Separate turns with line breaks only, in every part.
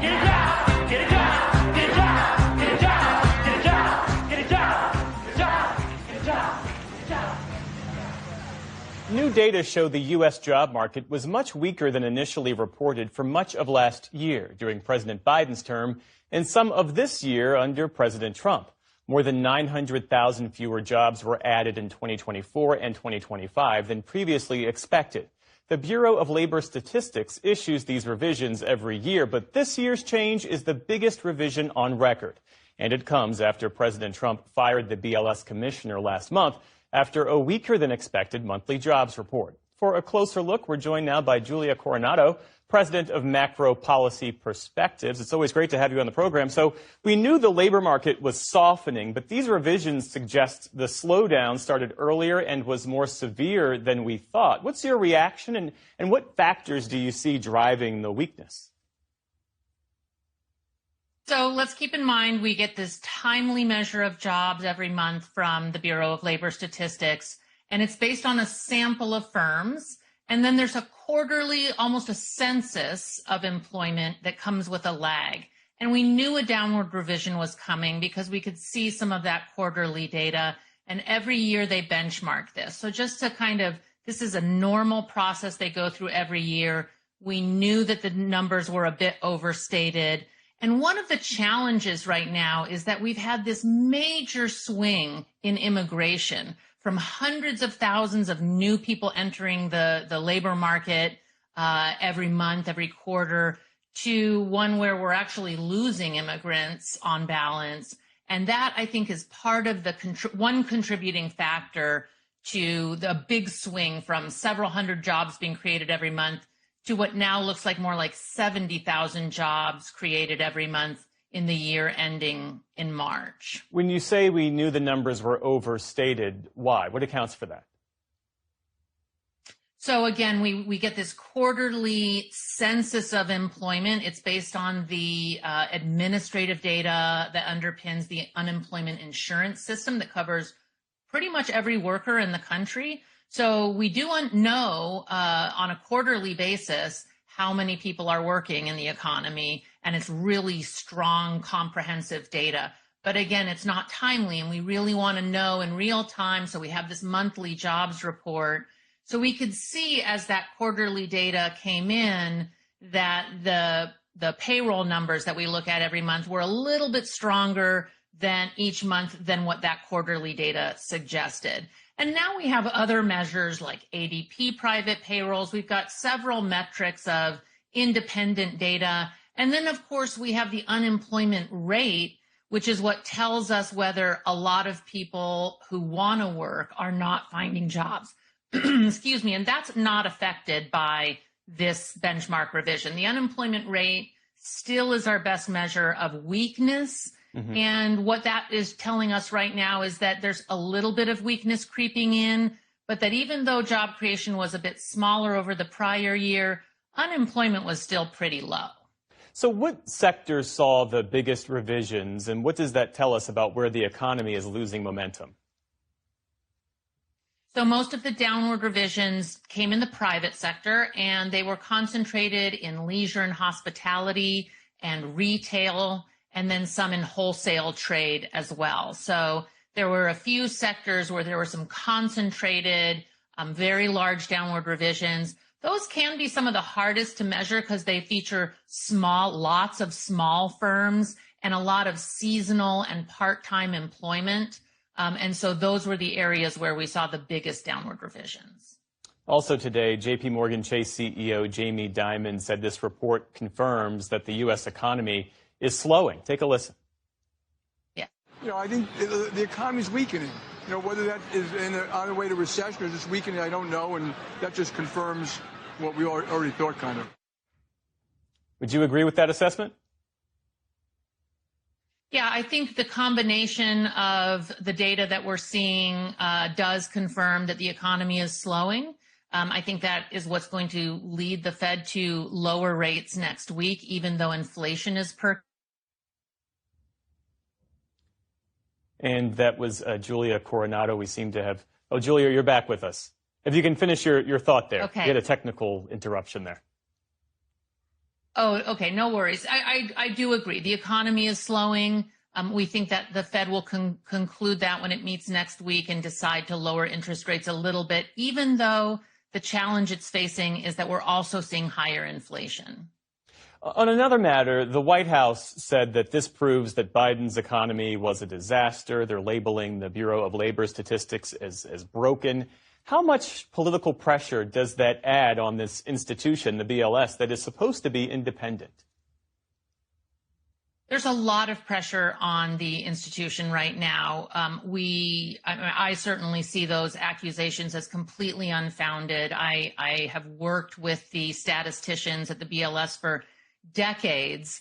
Get a job! Get a job! Get a job! Get a job! Get a job! Get a job! Get a job! Get a job! Get a job!
New data show the U.S. job market was much weaker than initially reported for much of last year during President Biden's term and some of this year under President Trump. More than 900,000 fewer jobs were added in 2024 and 2025 than previously expected. The Bureau of Labor Statistics issues these revisions every year, but this year's change is the biggest revision on record. And it comes after President Trump fired the BLS commissioner last month after a weaker than expected monthly jobs report. For a closer look, we're joined now by Julia Coronado, president of Macro Policy Perspectives. It's always great to have you on the program. So we knew the labor market was softening, but these revisions suggest the slowdown started earlier and was more severe than we thought. What's your reaction, and what factors do you see driving the weakness?
So let's keep in mind we get this timely measure of jobs every month from the Bureau of Labor Statistics, and it's based on a sample of firms. And then there's a quarterly, almost a census of employment that comes with a lag. And we knew a downward revision was coming because we could see some of that quarterly data. And every year they benchmark this. So just to this is a normal process they go through every year. We knew that the numbers were a bit overstated. And one of the challenges right now is that we've had this major swing in immigration from hundreds of thousands of new people entering the labor market every month, every quarter, to one where we're actually losing immigrants on balance. And that, I think, is part of the one contributing factor to the big swing from several hundred jobs being created every month to what now looks like more like 70,000 jobs created every month in the year ending in March.
When you say we knew the numbers were overstated, why? What accounts for that?
So again, we get this quarterly census of employment. It's based on the administrative data that underpins the unemployment insurance system that covers pretty much every worker in the country. So we do know on a quarterly basis how many people are working in the economy, and it's really strong, comprehensive data. But again, it's not timely, and we really want to know in real time, so we have this monthly jobs report. So we could see as that quarterly data came in that the payroll numbers that we look at every month were a little bit stronger than each month than what that quarterly data suggested. And now we have other measures like ADP private payrolls. We've got several metrics of independent data. And then, of course, we have the unemployment rate, which is what tells us whether a lot of people who want to work are not finding jobs. Excuse me. And that's not affected by this benchmark revision. The unemployment rate still is our best measure of weakness. Mm-hmm. And what that is telling us right now is that there's a little bit of weakness creeping in, but that even though job creation was a bit smaller over the prior year, unemployment was still pretty low.
So what sectors saw the biggest revisions, and what does that tell us about where the economy is losing momentum?
So most of the downward revisions came in the private sector, and they were concentrated in leisure and hospitality and retail, and then some in wholesale trade as well. So there were a few sectors where there were some concentrated, very large downward revisions. Those can be some of the hardest to measure because they feature lots of small firms and a lot of seasonal and part-time employment. And so those were the areas where we saw the biggest downward revisions.
Also today, J.P. Morgan Chase CEO Jamie Dimon said this report confirms that the U.S. economy is slowing. Take a listen.
Yeah.
I think the economy is weakening. Whether that is on the way to recession or just weakening, I don't know. And that just confirms what we already thought, kind of.
Would you agree with that assessment?
Yeah, I think the combination of the data that we're seeing does confirm that the economy is slowing. I think that is what's going to lead the Fed to lower rates next week, even though inflation is perking.
And that was Julia Coronado. We seem to have... Oh, Julia, you're back with us. If you can finish your thought there.
Okay.
You had a technical interruption there.
Oh, okay. No worries. I do agree. The economy is slowing. We think that the Fed will conclude that when it meets next week and decide to lower interest rates a little bit, even though the challenge it's facing is that we're also seeing higher inflation.
On another matter, the White House said that this proves that Biden's economy was a disaster. They're labeling the Bureau of Labor Statistics as broken. How much political pressure does that add on this institution, the BLS, that is supposed to be independent?
There's a lot of pressure on the institution right now. I certainly see those accusations as completely unfounded. I have worked with the statisticians at the BLS for decades.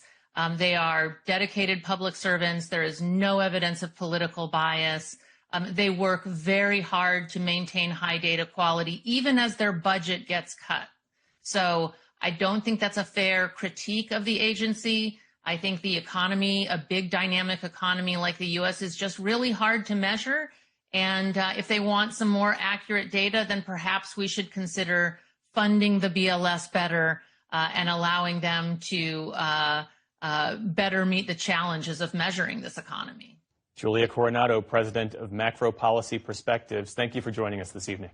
They are dedicated public servants. There is no evidence of political bias. They work very hard to maintain high data quality, even as their budget gets cut. So I don't think that's a fair critique of the agency. I think the economy, a big dynamic economy like the U.S., is just really hard to measure. And if they want some more accurate data, then perhaps we should consider funding the BLS better and allowing them to better meet the challenges of measuring this economy.
Julia Coronado, president of Macro Policy Perspectives, thank you for joining us this evening.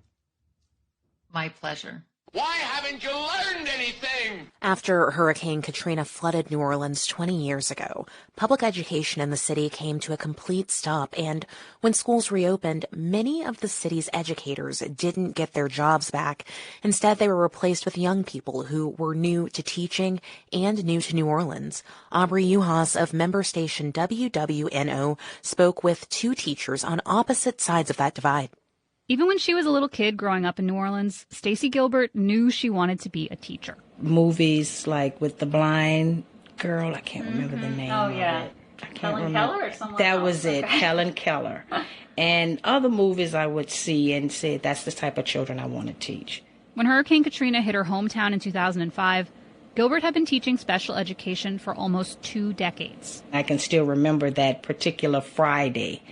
My pleasure.
Why haven't you learned anything?
After Hurricane Katrina flooded New Orleans 20 years ago, public education in the city came to a complete stop, and when schools reopened, many of the city's educators didn't get their jobs back. Instead, they were replaced with young people who were new to teaching and new to New Orleans. Aubrey Uhas of member station WWNO spoke with two teachers on opposite sides of that divide.
Even when she was a little kid growing up in New Orleans, Stacey Gilbert knew she wanted to be a teacher.
Movies like with the blind girl, I can't remember the name of it.
Helen Keller or someone
That
else?
was it,
Okay.
Helen Keller. And other movies I would see and say, that's the type of children I want to teach.
When Hurricane Katrina hit her hometown in 2005, Gilbert had been teaching special education for almost 2 decades.
I can still remember that particular Friday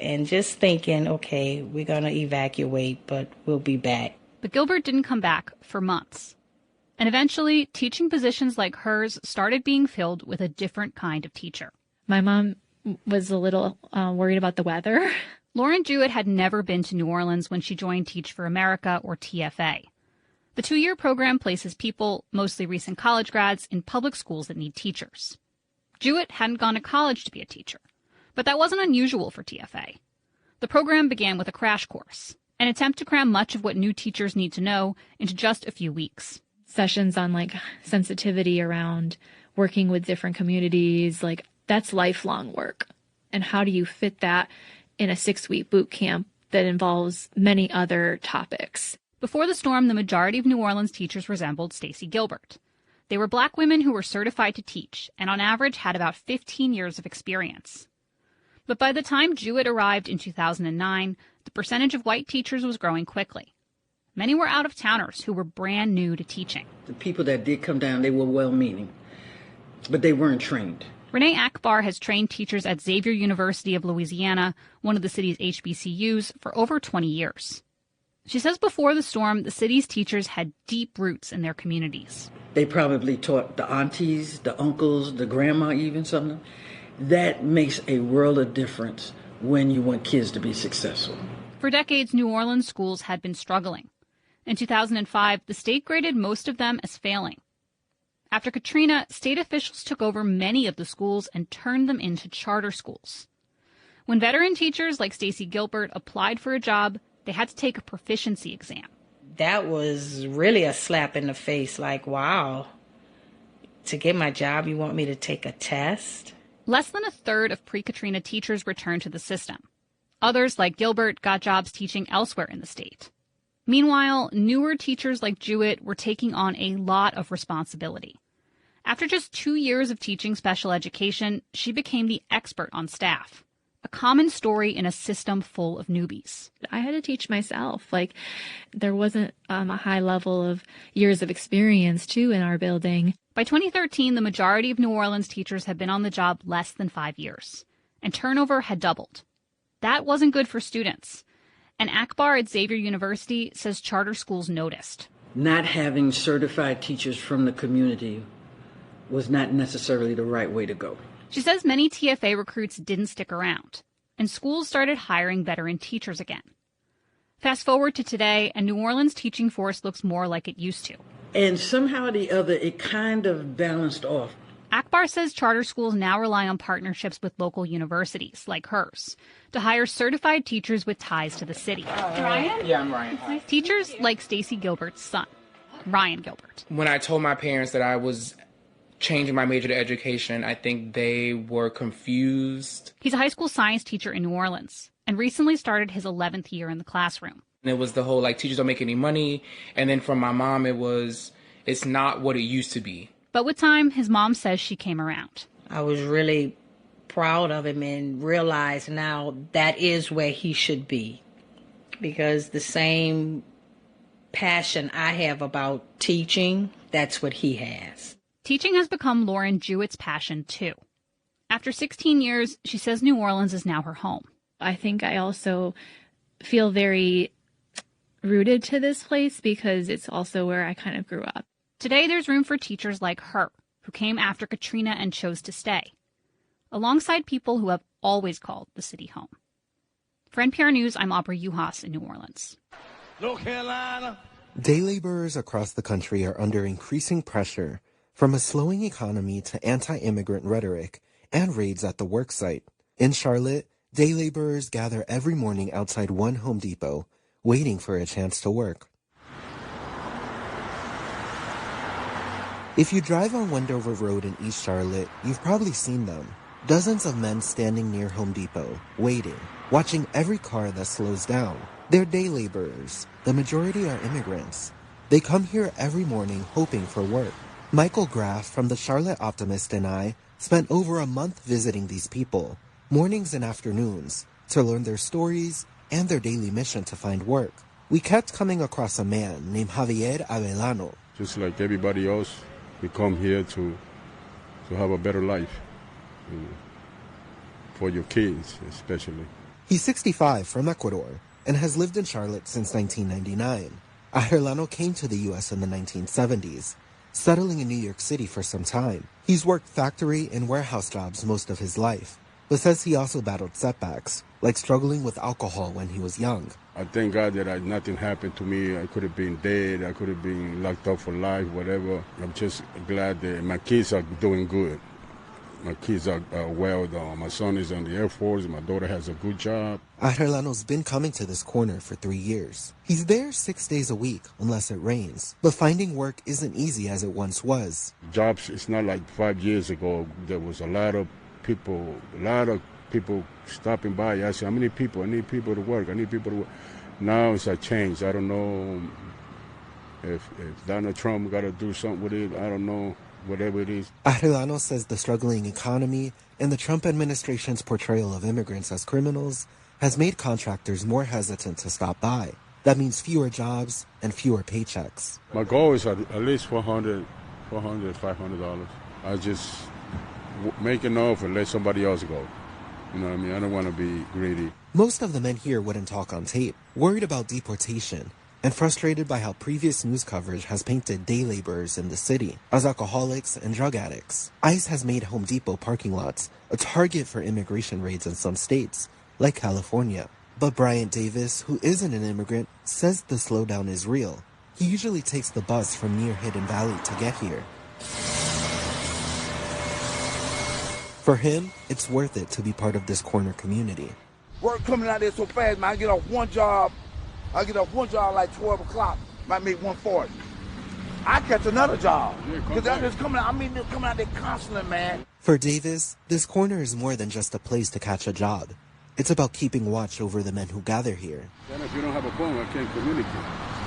and just thinking, okay, we're going to evacuate, but we'll be back.
But Gilbert didn't come back for months. And eventually, teaching positions like hers started being filled with a different kind of teacher.
My mom was a little worried about the weather.
Lauren Jewett had never been to New Orleans when she joined Teach for America, or TFA. The 2-year program places people, mostly recent college grads, in public schools that need teachers. Jewett hadn't gone to college to be a teacher. But that wasn't unusual for TFA. The program began with a crash course, an attempt to cram much of what new teachers need to know into just a few weeks.
Sessions on sensitivity around working with different communities, that's lifelong work. And how do you fit that in a 6-week boot camp that involves many other topics?
Before the storm, the majority of New Orleans teachers resembled Stacey Gilbert. They were Black women who were certified to teach and on average had about 15 years of experience. But by the time Jewett arrived in 2009, the percentage of white teachers was growing quickly. Many were out-of-towners who were brand new to teaching.
The people that did come down, they were well-meaning, but they weren't trained.
Renee Akbar has trained teachers at Xavier University of Louisiana, one of the city's HBCUs, for over 20 years. She says before the storm, the city's teachers had deep roots in their communities.
They probably taught the aunties, the uncles, the grandma even something. That makes a world of difference when you want kids to be successful.
For decades, New Orleans schools had been struggling. In 2005, the state graded most of them as failing. After Katrina, state officials took over many of the schools and turned them into charter schools. When veteran teachers like Stacey Gilbert applied for a job, they had to take a proficiency exam.
That was really a slap in the face, wow, to get my job, you want me to take a test?
Less than a third of pre-Katrina teachers returned to the system. Others, like Gilbert, got jobs teaching elsewhere in the state. Meanwhile, newer teachers like Jewett were taking on a lot of responsibility. After just 2 years of teaching special education, she became the expert on staff. A common story in a system full of newbies.
I had to teach myself. There wasn't a high level of years of experience, too, in our building.
By 2013, the majority of New Orleans teachers had been on the job less than 5 years, and turnover had doubled. That wasn't good for students. And Akbar at Xavier University says charter schools noticed.
Not having certified teachers from the community was not necessarily the right way to go.
She says many TFA recruits didn't stick around, and schools started hiring veteran teachers again. Fast forward to today, and New Orleans' teaching force looks more like it used to.
And somehow or the other, it kind of balanced off.
Akbar says charter schools now rely on partnerships with local universities, like hers, to hire certified teachers with ties to the city.
Ryan? Yeah, I'm Ryan.
Teachers like Stacy Gilbert's son, Ryan Gilbert.
When I told my parents that I was changing my major to education, I think they were confused.
He's a high school science teacher in New Orleans and recently started his 11th year in the classroom.
And it was the whole, like, teachers don't make any money. And then from my mom, it's not what it used to be.
But with time, his mom says she came around.
I was really proud of him and realized now that is where he should be. Because the same passion I have about teaching, that's what he has.
Teaching has become Lauren Jewett's passion, too. After 16 years, she says New Orleans is now her home.
I think I also feel very rooted to this place because it's also where I kind of grew up.
Today, there's room for teachers like her, who came after Katrina and chose to stay, alongside people who have always called the city home. For NPR News, I'm Aubrey Uhas in New Orleans.
North Carolina.
Day laborers across the country are under increasing pressure from a slowing economy to anti-immigrant rhetoric and raids at the worksite. In Charlotte, day laborers gather every morning outside one Home Depot, waiting for a chance to work. If you drive on Wendover Road in East Charlotte, you've probably seen them. Dozens of men standing near Home Depot, waiting, watching every car that slows down. They're day laborers. The majority are immigrants. They come here every morning hoping for work. Michael Graff from the Charlotte Optimist and I spent over a month visiting these people, mornings and afternoons, to learn their stories and their daily mission to find work. We kept coming across a man named Javier Avellano.
Just like everybody else, we come here to have a better life, for your kids especially.
He's 65 from Ecuador and has lived in Charlotte since 1999. Avellano came to the U.S. in the 1970s, settling in New York City for some time. He's worked factory and warehouse jobs most of his life, but says he also battled setbacks, like struggling with alcohol when he was young.
I thank God that nothing happened to me. I could have been dead. I could have been locked up for life, whatever. I'm just glad that my kids are doing good. My kids are well done. My son is in the Air Force. My daughter has a good job.
Avellano's been coming to this corner for 3 years. He's there 6 days a week, unless it rains. But finding work isn't easy as it once was.
Jobs, it's not like 5 years ago. There was a lot of people stopping by. I said, how many people? I need people to work. I need people to work. Now it's a change. I don't know if Donald Trump got to do something with it. I don't know, whatever it is.
Avellano says the struggling economy and the Trump administration's portrayal of immigrants as criminals has made contractors more hesitant to stop by. That means fewer jobs and fewer paychecks.
My goal is at least $400, $500. I just make enough and let somebody else go. You know what I mean? I don't want to be greedy.
Most of the men here wouldn't talk on tape, worried about deportation, and frustrated by how previous news coverage has painted day laborers in the city as alcoholics and drug addicts. ICE has made Home Depot parking lots a target for immigration raids in some states, like California. But Bryant Davis, who isn't an immigrant, says the slowdown is real. He usually takes the bus from near Hidden Valley to get here. For him, it's worth it to be part of this corner community.
Work coming out there so fast, man. I get off one job like 12 o'clock. Might make 140. I catch another job. Because I'm just coming out. They're coming out there constantly, man.
For Davis, this corner is more than just a place to catch a job. It's about keeping watch over the men who gather here.
Then if you don't have a phone, I can't communicate.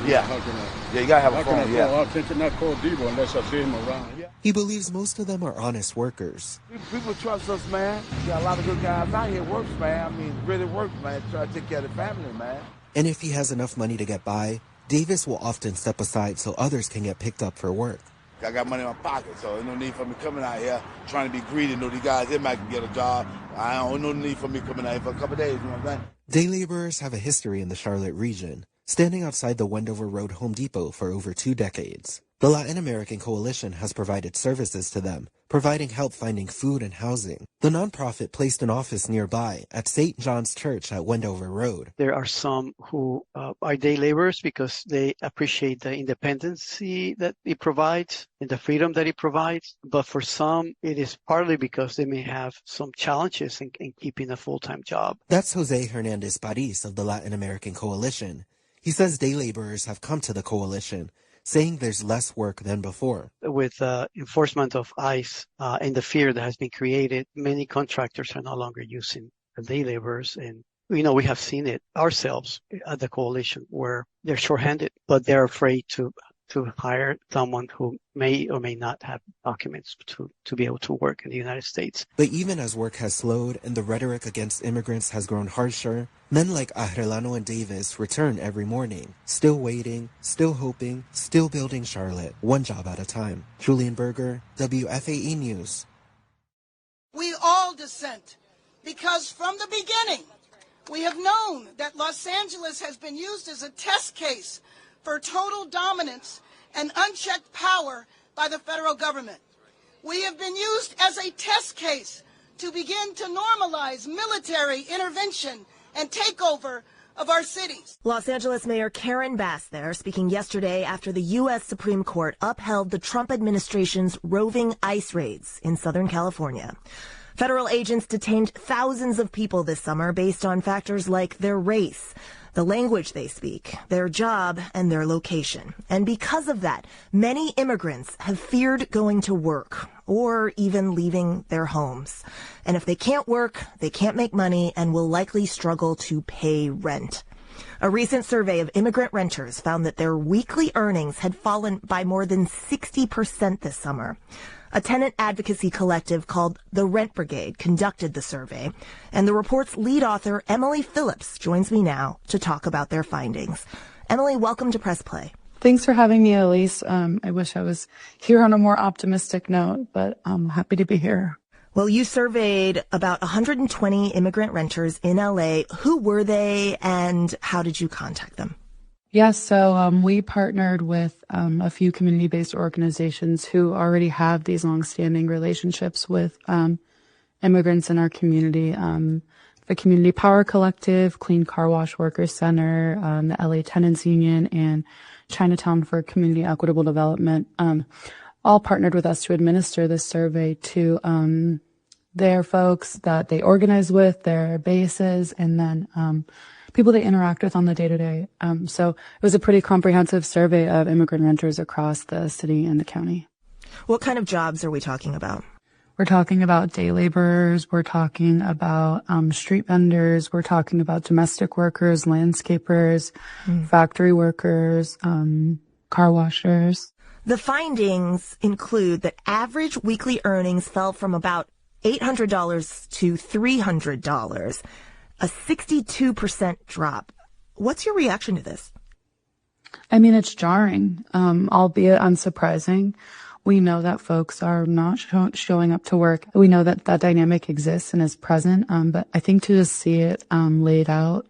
Yeah.
How can I,
you gotta have a phone,
I cannot call Debo unless I see him around. Yeah.
He believes most of them are honest workers.
People trust us, man. We got a lot of good guys out here works, man. Really works, man. Try to take care of the family, man.
And if he has enough money to get by, Davis will often step aside so others can get picked up for work.
I got money in my pocket, so there's no need for me coming out here trying to be greedy. You know, these guys, they might get a job. No need for me coming out here for a couple of days, you know what I'm saying?
Day laborers have a history in the Charlotte region, standing outside the Wendover Road Home Depot for over 2 decades. The Latin American Coalition has provided services to them, providing help finding food and housing. The nonprofit placed an office nearby at St. John's Church at Wendover Road.
There are some who are day laborers because they appreciate the independency that it provides and the freedom that it provides. But for some, it is partly because they may have some challenges in keeping a full-time job.
That's Jose Hernandez Paris of the Latin American Coalition. He says day laborers have come to the coalition, saying there's less work than before.
With enforcement of ICE and the fear that has been created, many contractors are no longer using the day laborers. And, we have seen it ourselves at the coalition where they're shorthanded, but they're afraid to hire someone who may or may not have documents to be able to work in the United States.
But even as work has slowed and the rhetoric against immigrants has grown harsher, men like Arellano and Davis return every morning, still waiting, still hoping, still building Charlotte, one job at a time. Julian Berger, WFAE News.
We all dissent because from the beginning, we have known that Los Angeles has been used as a test case for total dominance and unchecked power by the federal government. We have been used as a test case to begin to normalize military intervention and takeover of our cities.
Los Angeles Mayor Karen Bass there speaking yesterday after the U.S. Supreme Court upheld the Trump administration's roving ICE raids in Southern California. Federal agents detained thousands of people this summer based on factors like their race, the language they speak, their job, and their location. And because of that, many immigrants have feared going to work or even leaving their homes. And if they can't work, they can't make money and will likely struggle to pay rent. A recent survey of immigrant renters found that their weekly earnings had fallen by more than 60% this summer. A tenant advocacy collective called the Rent Brigade conducted the survey, and the report's lead author, Emily Phillips, joins me now to talk about their findings. Emily, welcome to Press Play.
Thanks for having me, Elise. I wish I was here on a more optimistic note, but I'm happy to be here.
Well, you surveyed about 120 immigrant renters in LA. Who were they, and how did you contact them?
Yes, so we partnered with a few community-based organizations who already have these long-standing relationships with immigrants in our community. The Community Power Collective, Clean Car Wash Workers Center, the LA Tenants Union, and Chinatown for Community Equitable Development all partnered with us to administer this survey to their folks that they organize with, their bases, and then people they interact with on the day-to-day. So it was a pretty comprehensive survey of immigrant renters across the city and the county.
What kind of jobs are we talking about?
We're talking about day laborers. We're talking about street vendors. We're talking about domestic workers, landscapers, factory workers, car washers.
The findings include that average weekly earnings fell from about $800 to $300, a 62% drop. What's your reaction to this?
I mean, it's jarring, albeit unsurprising. We know that folks are not showing up to work. We know that that dynamic exists and is present, but I think to just see it laid out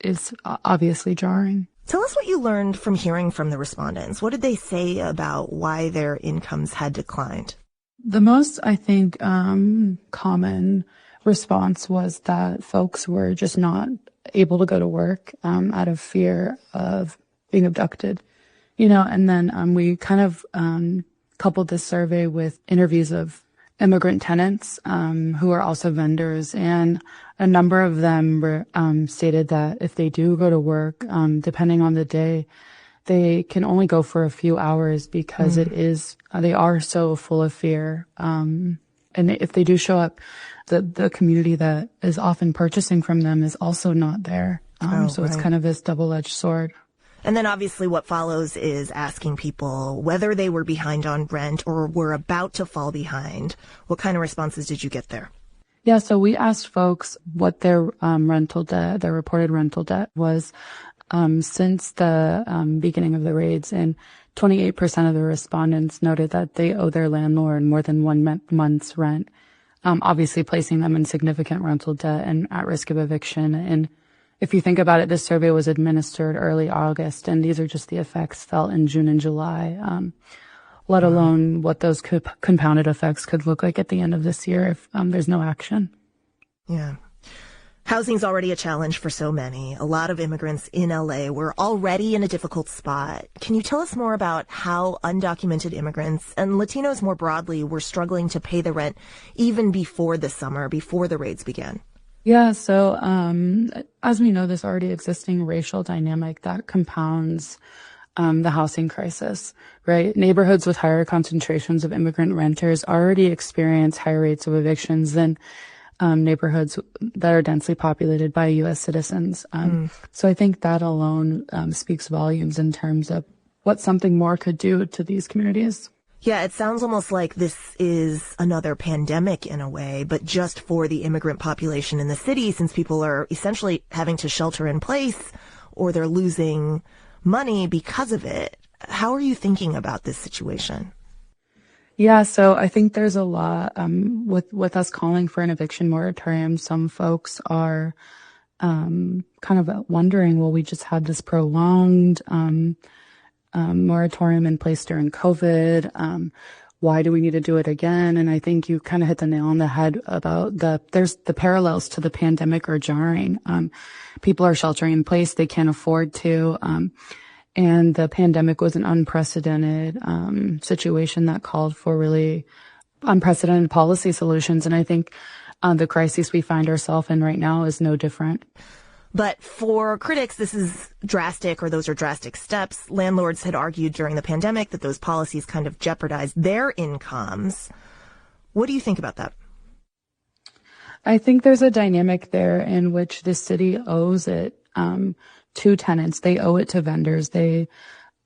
is obviously jarring.
Tell us what you learned from hearing from the respondents. What did they say about why their incomes had declined?
The most, I think, common response was that folks were just not able to go to work out of fear of being abducted. And then we kind of coupled this survey with interviews of immigrant tenants who are also vendors, and a number of them were, stated that if they do go to work, depending on the day, they can only go for a few hours because they are so full of fear. And if they do show up, the community that is often purchasing from them is also not there. So it's kind of this double-edged sword.
And then obviously what follows is asking people whether they were behind on rent or were about to fall behind. What kind of responses did you get there?
Yeah, so we asked folks what their rental debt, their reported rental debt was since the beginning of the raids, and 28% of the respondents noted that they owe their landlord more than 1 month's rent, obviously placing them in significant rental debt and at risk of eviction. And if you think about it, this survey was administered early August, and these are just the effects felt in June and July, let alone what those compounded effects could look like at the end of this year if there's no action.
Yeah. Housing's already a challenge for so many. A lot of immigrants in LA were already in a difficult spot. Can you tell us more about how undocumented immigrants and Latinos more broadly were struggling to pay the rent even before the summer, before the raids began?
Yeah, so as we know, this already existing racial dynamic that compounds the housing crisis, right? Neighborhoods with higher concentrations of immigrant renters already experience higher rates of evictions than neighborhoods that are densely populated by U.S. citizens. So I think that alone speaks volumes in terms of what something more could do to these communities.
Yeah, it sounds almost like this is another pandemic in a way, but just for the immigrant population in the city, since people are essentially having to shelter in place or they're losing money because of it. How are you thinking about this situation?
Yeah, so I think there's a lot with us calling for an eviction moratorium. Some folks are kind of wondering, well, we just had this prolonged moratorium in place during COVID. Why do we need to do it again? And I think you kind of hit the nail on the head about there's the parallels to the pandemic are jarring. People are sheltering in place. They can't afford to. And the pandemic was an unprecedented situation that called for really unprecedented policy solutions. And I think the crisis we find ourselves in right now is no different.
But for critics, this is drastic, or those are drastic steps. Landlords had argued during the pandemic that those policies kind of jeopardized their incomes. What do you think about that?
I think there's a dynamic there in which the city owes it to tenants. They owe it to vendors. They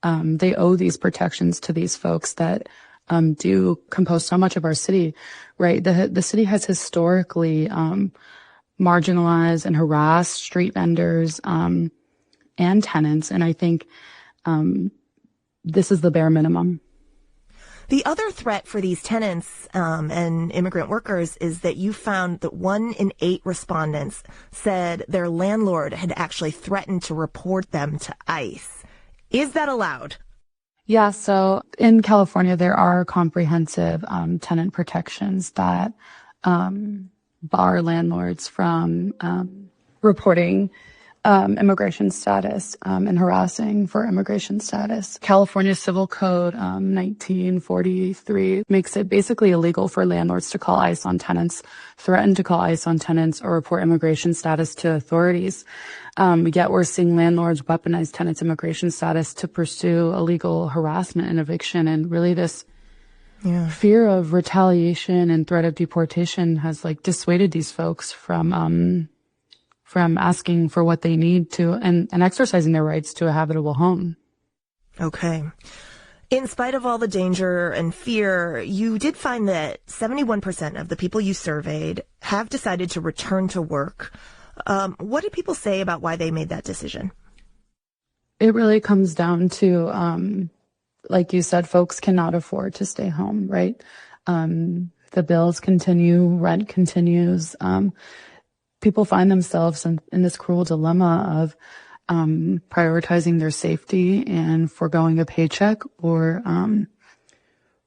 owe these protections to these folks that do compose so much of our city, right? The city has historically marginalized and harassed street vendors and tenants, and I think this is the bare minimum.
The other threat for these tenants and immigrant workers is that you found that 1 in 8 respondents said their landlord had actually threatened to report them to ICE. Is that allowed?
Yeah, so in California, there are comprehensive tenant protections that bar landlords from reporting immigration status and harassing for immigration status. California Civil Code 1943 makes it basically illegal for landlords to call ICE on tenants, threaten to call ICE on tenants, or report immigration status to authorities. Yet we're seeing landlords weaponize tenants' immigration status to pursue illegal harassment and eviction, and really this fear of retaliation and threat of deportation has dissuaded these folks from asking for what they need to and exercising their rights to a habitable home.
Okay. In spite of all the danger and fear, you did find that 71% of the people you surveyed have decided to return to work. What did people say about why they made that decision?
It really comes down to, like you said, folks cannot afford to stay home, right? The bills continue, rent continues. People find themselves in this cruel dilemma of prioritizing their safety and foregoing a paycheck, or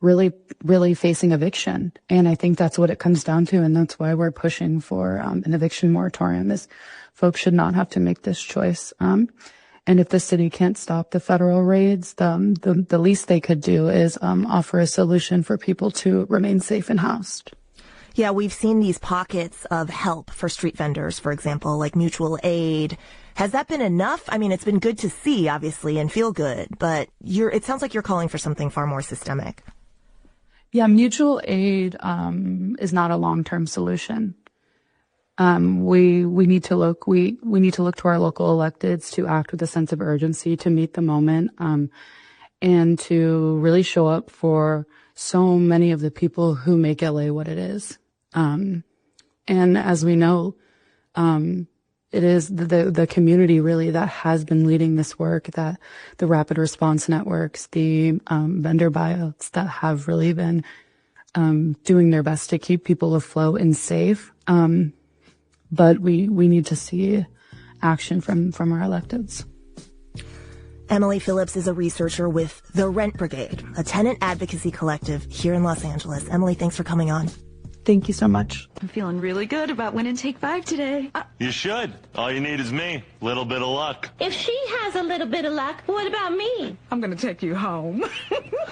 really facing eviction. And I think that's what it comes down to, and that's why we're pushing for an eviction moratorium. Is folks should not have to make this choice. And if the city can't stop the federal raids, the least they could do is offer a solution for people to remain safe and housed.
Yeah, we've seen these pockets of help for street vendors, for example, like mutual aid. Has that been enough? I mean, it's been good to see, obviously, and feel good, but it sounds like you're calling for something far more systemic.
Yeah, mutual aid is not a long-term solution. We need to look to our local electeds to act with a sense of urgency to meet the moment, and to really show up for so many of the people who make LA what it is. And as we know, it is the community really that has been leading this work, that the rapid response networks, the vendor buyouts that have really been doing their best to keep people afloat and safe. But we need to see action from our electeds.
Emily Phillips is a researcher with The Rent Brigade, a tenant advocacy collective here in Los Angeles. Emily, thanks for coming on.
Thank you so much.
I'm feeling really good about winning Take 5 today.
You should. All you need is me. Little bit of luck.
If she has a little bit of luck, what about me?
I'm going to take you home.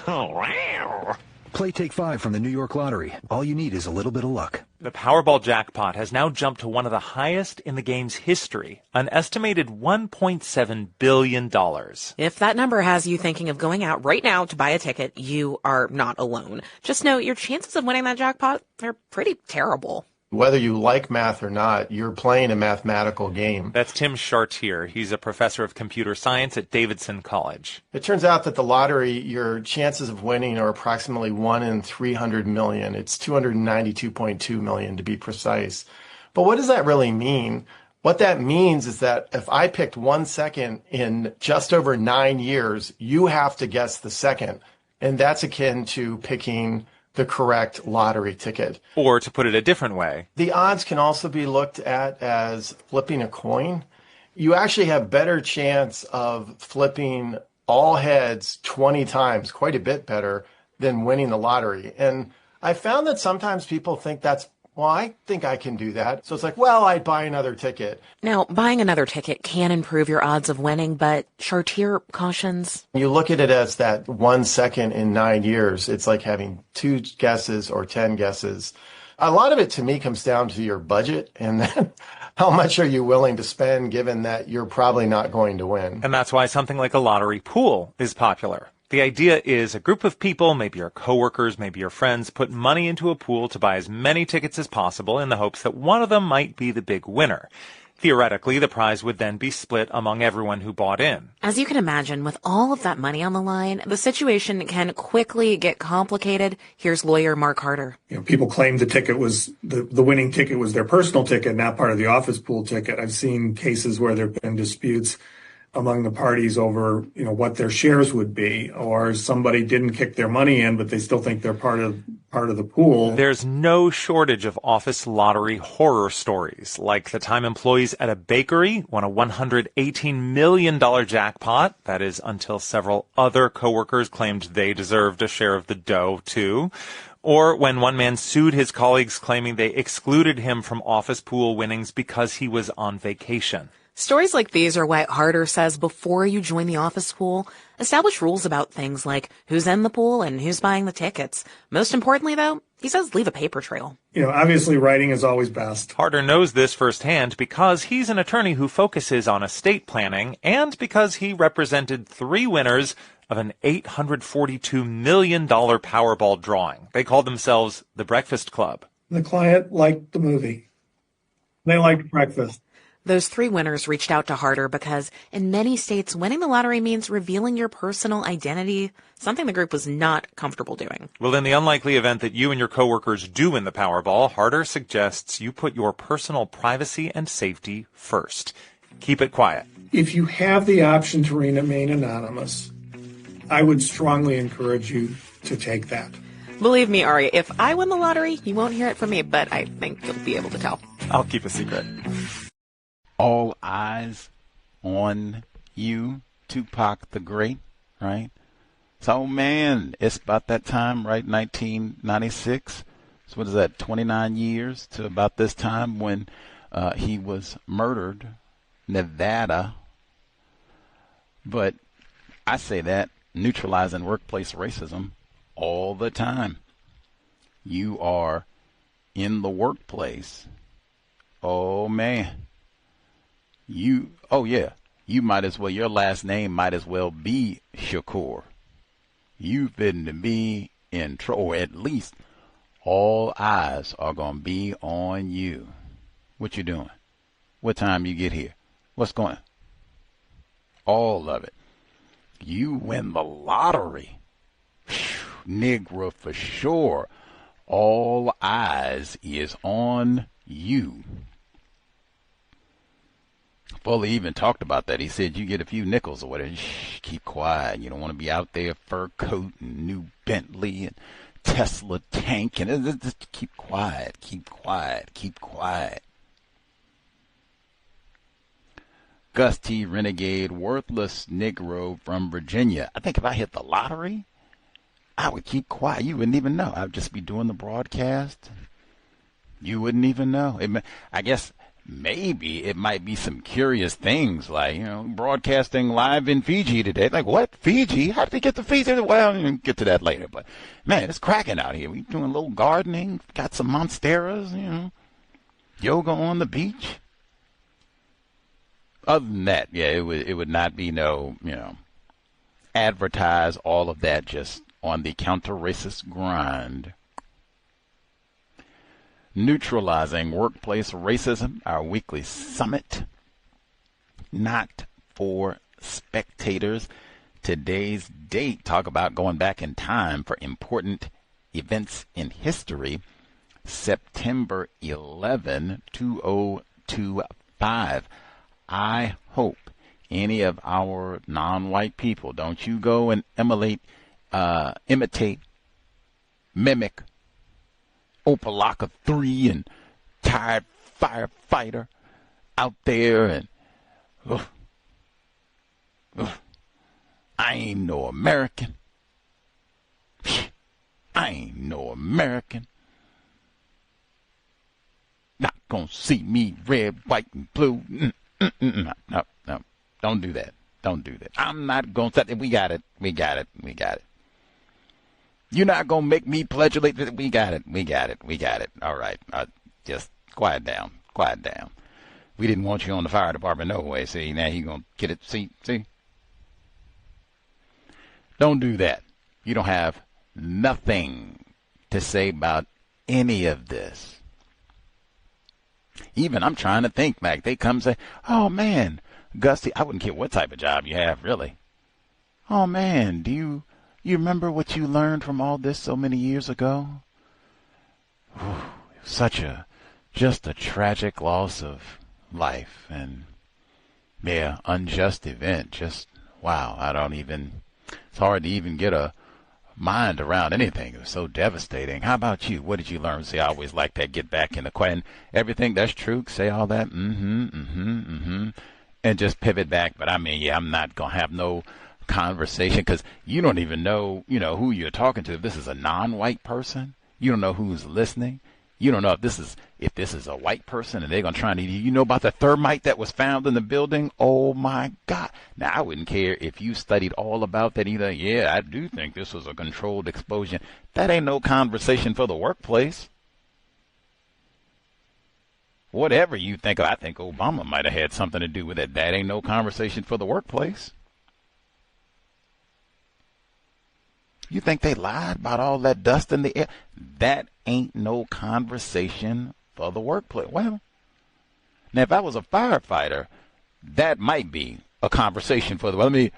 Oh, wow.
Play Take 5 from the New York Lottery. All you need is a little bit of luck.
The Powerball jackpot has now jumped to one of the highest in the game's history, an estimated $1.7 billion.
If that number has you thinking of going out right now to buy a ticket, you are not alone. Just know your chances of winning that jackpot are pretty terrible.
Whether you like math or not, you're playing a mathematical game.
That's Tim Chartier. He's a professor of computer science at Davidson College.
It turns out that the lottery, your chances of winning are approximately 1 in 300 million. It's 292.2 million to be precise. But what does that really mean? What that means is that if I picked 1 second in just over 9 years, you have to guess the second. And that's akin to picking the correct lottery ticket.
Or to put it a different way,
the odds can also be looked at as flipping a coin. You actually have better chance of flipping all heads 20 times, quite a bit better than winning the lottery. And I found that sometimes people think that's, well, I think I can do that. So it's like, well, I'd buy another ticket.
Now, buying another ticket can improve your odds of winning, but Chartier cautions.
You look at it as that 1 second in 9 years. It's like having 2 guesses or 10 guesses. A lot of it to me comes down to your budget and then how much are you willing to spend given that you're probably not going to win.
And that's why something like a lottery pool is popular. The idea is a group of people, maybe your coworkers, maybe your friends, put money into a pool to buy as many tickets as possible in the hopes that one of them might be the big winner. Theoretically, the prize would then be split among everyone who bought in.
As you can imagine, with all of that money on the line, the situation can quickly get complicated. Here's lawyer Mark Harder.
People claim the ticket was the winning ticket was their personal ticket, not part of the office pool ticket. I've seen cases where there have been disputes among the parties over, what their shares would be, or somebody didn't kick their money in, but they still think they're part of the pool.
There's no shortage of office lottery horror stories, like the time employees at a bakery won a $118 million jackpot. That is until several other coworkers claimed they deserved a share of the dough, too. Or when one man sued his colleagues claiming they excluded him from office pool winnings because he was on vacation.
Stories like these are why Harder says before you join the office pool, establish rules about things like who's in the pool and who's buying the tickets. Most importantly, though, he says leave a paper trail.
Obviously writing is always best.
Harder knows this firsthand because he's an attorney who focuses on estate planning and because he represented 3 winners of an $842 million Powerball drawing. They called themselves the Breakfast Club.
The client liked the movie. They liked breakfast.
Those 3 winners reached out to Harder because in many states, winning the lottery means revealing your personal identity, something the group was not comfortable doing.
Well, in the unlikely event that you and your coworkers do win the Powerball, Harder suggests you put your personal privacy and safety first. Keep it quiet.
If you have the option to remain anonymous, I would strongly encourage you to take that.
Believe me, Ari, if I win the lottery, you won't hear it from me, but I think you'll be able to tell.
I'll keep a secret.
All eyes on you, Tupac the Great, right? So, man, it's about that time, right? 1996. So what is that, 29 years to about this time when he was murdered, Nevada. But I say that, neutralizing workplace racism all the time. You are in the workplace. Oh, man. You might as well, your last name might as well be Shakur. You've been to be in trouble, or at least all eyes are going to be on you. What you doing? What time you get here? What's going on? All of it. You win the lottery. Negro for sure. All eyes is on you. Foley even talked about that. He said you get a few nickels or whatever, shh, keep quiet. You don't want to be out there, fur coat and new Bentley and Tesla tank, and just keep quiet, keep quiet, keep quiet. Gus T, renegade, worthless Negro from Virginia. I think if I hit the lottery, I would keep quiet. You wouldn't even know. I would just be doing the broadcast. You wouldn't even know. I guess maybe it might be some curious things like, broadcasting live in Fiji today. Like, what? Fiji? How did they get to Fiji? Well, we'll get to that later. But, man, it's cracking out here. We're doing a little gardening. Got some monsteras, yoga on the beach. Other than that, yeah, it would not be advertise all of that just on the counter-racist grind. Neutralizing Workplace Racism, our weekly summit. Not for spectators. Today's date, talk about going back in time for important events in history. September 11, 2025. I hope any of our non-white people, don't you go and imitate, mimic Opalaka 3 and tired firefighter out there and I ain't no American. I ain't no American. Not gonna see me red, white, and blue. No. Don't do that. Don't do that. I'm not gonna say that. We got it. You're not going to make me pledge allegiance. We got it. All right. Just quiet down. We didn't want you on the fire department no way. See, now you're going to get it. See? Don't do that. You don't have nothing to say about any of this. Even I'm trying to think back. They come and say, oh, man, Gus T, I wouldn't care what type of job you have, really. Oh, man, do you remember what you learned from all this so many years ago? Just a tragic loss of life and, yeah, unjust event. Just, wow, it's hard to even get a mind around anything. It was so devastating. How about you? What did you learn? See, I always like that, get back in the question. Everything that's true, say all that, and just pivot back. But I'm not going to have no conversation because you don't even know, who you're talking to. If this is a non-white person, you don't know who's listening. You don't know if this is a white person and they're going to try to, about the thermite that was found in the building? Oh my God. Now, I wouldn't care if you studied all about that either. Yeah, I do think this was a controlled explosion. That ain't no conversation for the workplace. Whatever you think, I think Obama might have had something to do with it. That ain't no conversation for the workplace. You think they lied about all that dust in the air? That ain't no conversation for the workplace. Well, now if I was a firefighter, that might be a conversation for the,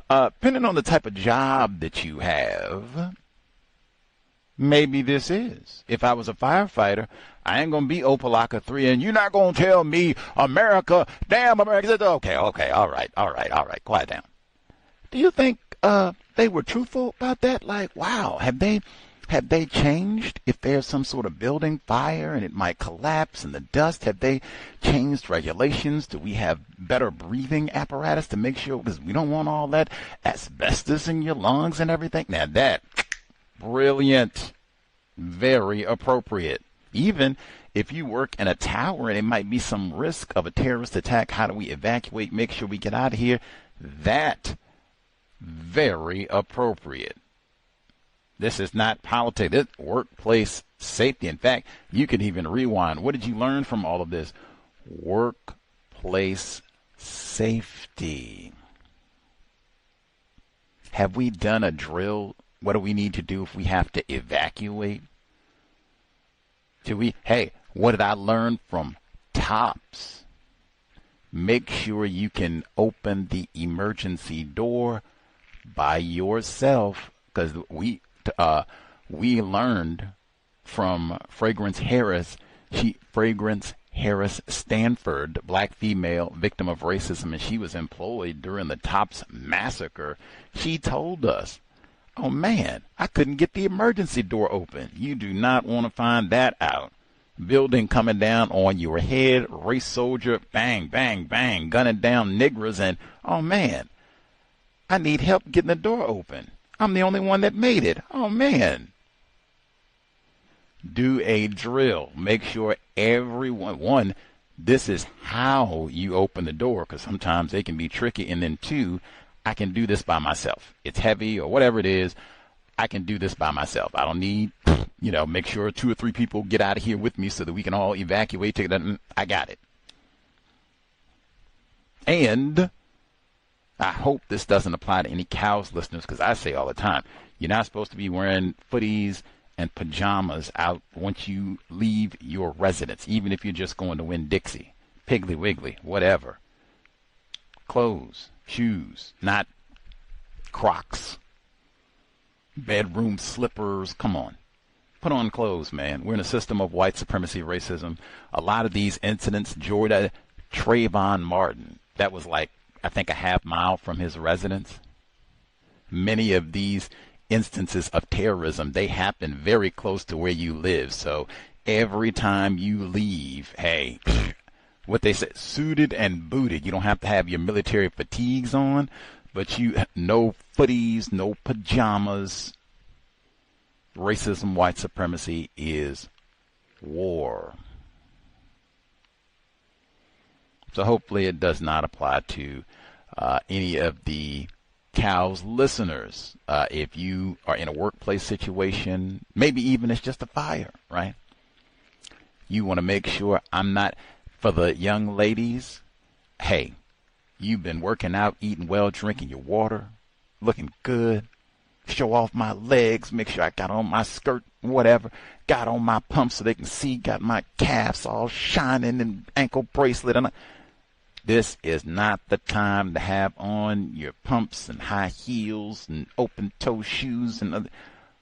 depending on the type of job that you have, maybe this is. If I was a firefighter, I ain't going to be Opalaka 3 and you're not going to tell me America, damn America. Okay, all right, quiet down. Do you think they were truthful about that? Like, wow, have they changed? If there's some sort of building fire and it might collapse and the dust, have they changed regulations? Do we have better breathing apparatus to make sure, because we don't want all that asbestos in your lungs and everything? Now that, brilliant, very appropriate. Even if you work in a tower and it might be some risk of a terrorist attack, how do we evacuate, make sure we get out of here? That, very appropriate. This is not politics. This is workplace safety. In fact, you can even rewind. What did you learn from all of this? Workplace safety. Have we done a drill? What do we need to do if we have to evacuate? What did I learn from TOPS? Make sure you can open the emergency door by yourself, because we learned from Fragrance Harris, Stanford, black female, victim of racism, and she was employed during the TOPS massacre. She told us, oh man, I couldn't get the emergency door open. You do not want to find that out. building coming down on your head, race soldier, bang, bang, bang, gunning down niggers, and, oh man, I need help getting the door open. I'm the only one that made it. Oh man. Do a drill. Make sure everyone, this is how you open the door, because sometimes they can be tricky. And then two, I can do this by myself. It's heavy or whatever it is. I can do this by myself. I don't need, make sure 2 or 3 people get out of here with me so that we can all evacuate. I got it. And I hope this doesn't apply to any C.O.W.S listeners, because I say all the time, you're not supposed to be wearing footies and pajamas out once you leave your residence, even if you're just going to Winn-Dixie, Piggly Wiggly, whatever. Clothes, shoes, not Crocs, bedroom slippers. Come on. Put on clothes, man. We're in a system of white supremacy racism. A lot of these incidents, Georgia, Trayvon Martin, that was like, I think, a half mile from his residence. Many of these instances of terrorism, they happen very close to where you live. So every time you leave, hey, what they say, suited and booted. You don't have to have your military fatigues on, but no footies, no pajamas. Racism, white supremacy is war. So hopefully it does not apply to any of the C.O.W.S listeners. If you are in a workplace situation, maybe even it's just a fire, right? You want to make sure I'm not, for the young ladies, hey, you've been working out, eating well, drinking your water, looking good, show off my legs, make sure I got on my skirt, whatever, got on my pumps so they can see, got my calves all shining and ankle bracelet. And this is not the time to have on your pumps and high heels and open toe shoes and other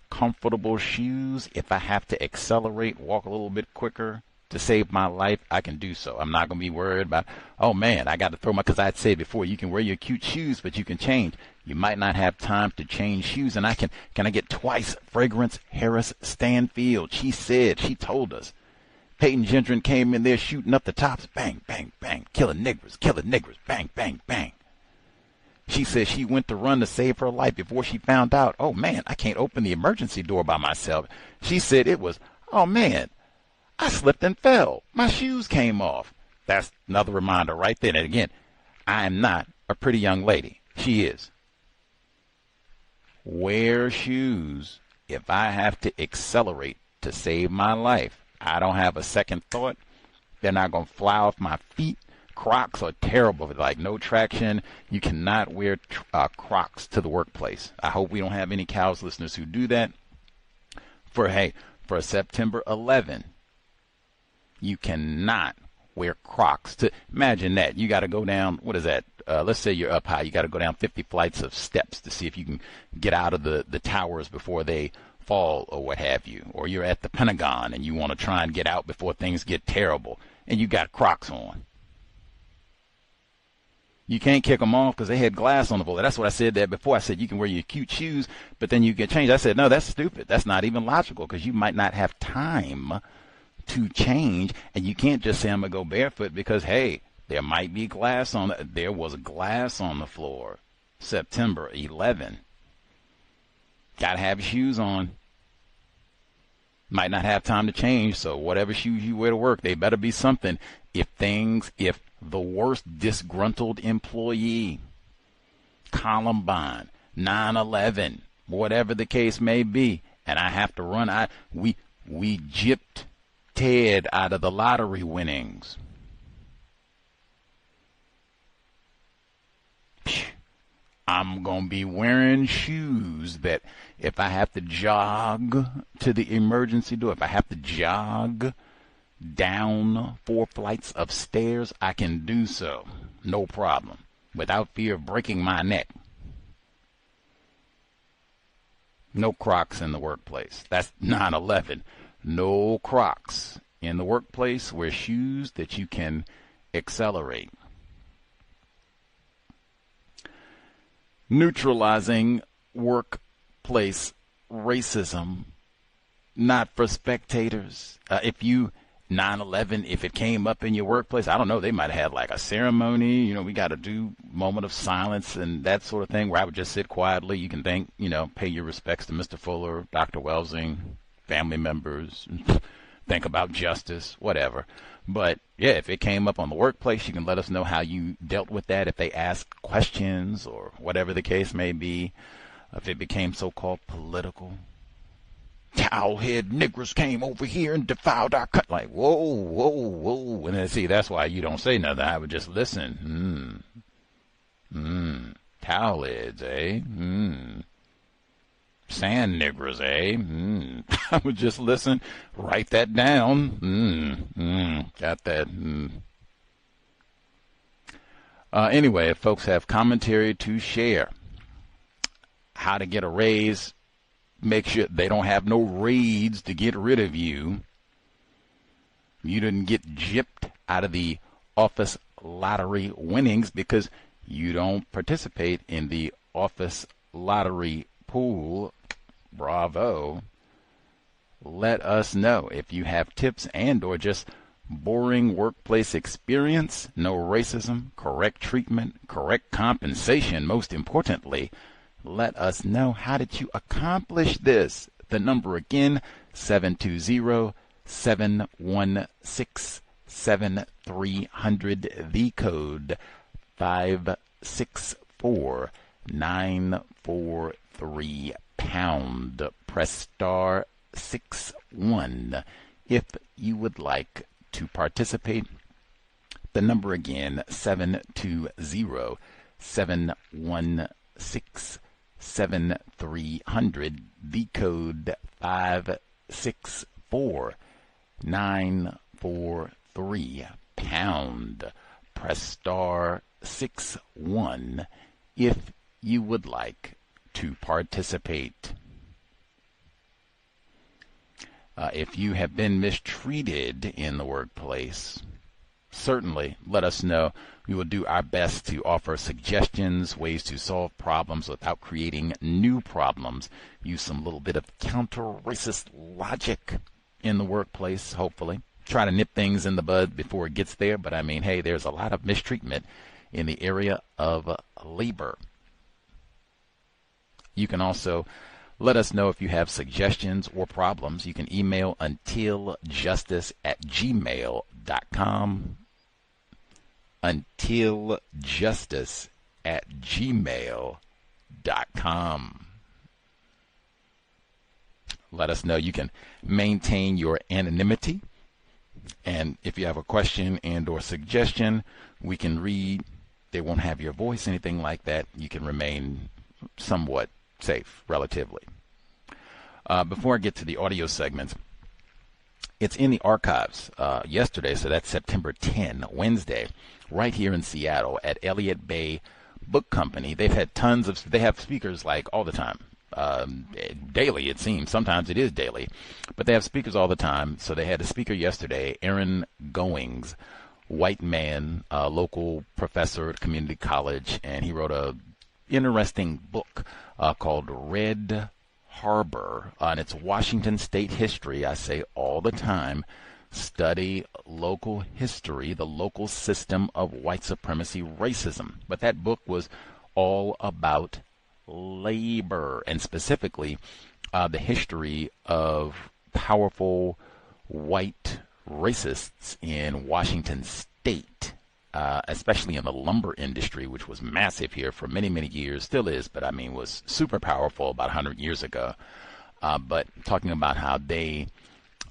comfortable shoes. If I have to accelerate, walk a little bit quicker to save my life, I can do so. I'm not going to be worried about, oh man, I got to throw because I'd said before, you can wear your cute shoes, but you can change. You might not have time to change shoes. And can I get twice? Fragrance Harris Stanfield. She told us. Peyton Gendron came in there shooting up the tops. Bang, bang, bang. Killing niggers. Bang, bang, bang. She said she went to run to save her life before she found out, oh man, I can't open the emergency door by myself. She said it was, oh man, I slipped and fell. My shoes came off. That's another reminder right there. And again, I am not a pretty young lady. She is. Wear shoes if I have to accelerate to save my life. I don't have a second thought. They're not going to fly off my feet. Crocs are terrible. Like no traction. You cannot wear Crocs to the workplace. I hope we don't have any C.O.W.S listeners who do that. For September 11, you cannot wear Crocs. Imagine that. You got to go down, what is that? Let's say you're up high. You got to go down 50 flights of steps to see if you can get out of the towers before they fall or what have you. Or you're at the Pentagon and you want to try and get out before things get terrible. And you got Crocs on. You can't kick them off because they had glass on the floor. That's what I said there before. I said you can wear your cute shoes, but then you get changed. I said, no, that's stupid. That's not even logical because you might not have time to change. And you can't just say I'm going to go barefoot because, hey, there might be glass on it. There was glass on the floor. September 11. Got to have your shoes on. Might not have time to change, so whatever shoes you wear to work, they better be something. If the worst disgruntled employee, Columbine, 9/11, whatever the case may be, and I have to run, we gypped Ted out of the lottery winnings. I'm going to be wearing shoes that if I have to jog to the emergency door, if I have to jog down 4 flights of stairs, I can do so. No problem. Without fear of breaking my neck. No Crocs in the workplace. That's 9/11. No Crocs in the workplace. Wear shoes that you can accelerate. Neutralizing Workplace Racism, not for spectators. If you 9/11, if it came up in your workplace, I don't know, they might have like a ceremony, you know, we got to do moment of silence and that sort of thing where I would just sit quietly. You can thank, you know, pay your respects to Mr. Fuller, Dr. Welsing, family members, think about justice, whatever. But yeah, if it came up on the workplace, you can let us know how you dealt with that. If they asked questions or whatever the case may be, if it became so-called political. Towelhead niggers came over here and defiled our cut. Like, whoa, whoa, whoa. And then, see, that's why you don't say nothing. I would just listen. Towelheads, eh? Sand niggers, eh? I would just listen, write that down. Got that. Anyway, if folks have commentary to share, how to get a raise, make sure they don't have no raids to get rid of you. You didn't get gypped out of the office lottery winnings because you don't participate in the office lottery pool. Bravo. Let us know if you have tips and or just boring workplace experience, no racism, correct treatment, correct compensation, most importantly. Let us know, how did you accomplish this? The number again, 720-716-7300. The code 564-943 pound. Press star 61 if you would like to participate. The number again, 720-716-7300. The code 564-943 pound. Press star 61 if you would like to participate. If you have been mistreated in the workplace, certainly let us know. We will do our best to offer suggestions, ways to solve problems without creating new problems. Use some little bit of counter-racist logic in the workplace, hopefully. Try to nip things in the bud before it gets there. But I mean, hey, there's a lot of mistreatment in the area of labor. You can also let us know if you have suggestions or problems. You can email untiljustice@gmail.com. untiljustice@gmail.com. Let us know. You can maintain your anonymity. And if you have a question and or suggestion, we can read. They won't have your voice, anything like that. You can remain somewhat safe, relatively. Before I get to the audio segments, it's in the archives yesterday, so that's September 10, Wednesday, right here in Seattle at Elliott Bay Book Company. They've had they have speakers like all the time, daily it seems. Sometimes it is daily, but they have speakers all the time. So they had a speaker yesterday, Aaron Goings, white man, local professor at community college, and he wrote a interesting book called Red Harbor, and it's Washington State history. I say all the time, study local history, the local system of white supremacy racism. But that book was all about labor, and specifically the history of powerful white racists in Washington State, especially in the lumber industry, which was massive here for many, many years, still is, but I mean was super powerful about 100 years ago. But talking about how they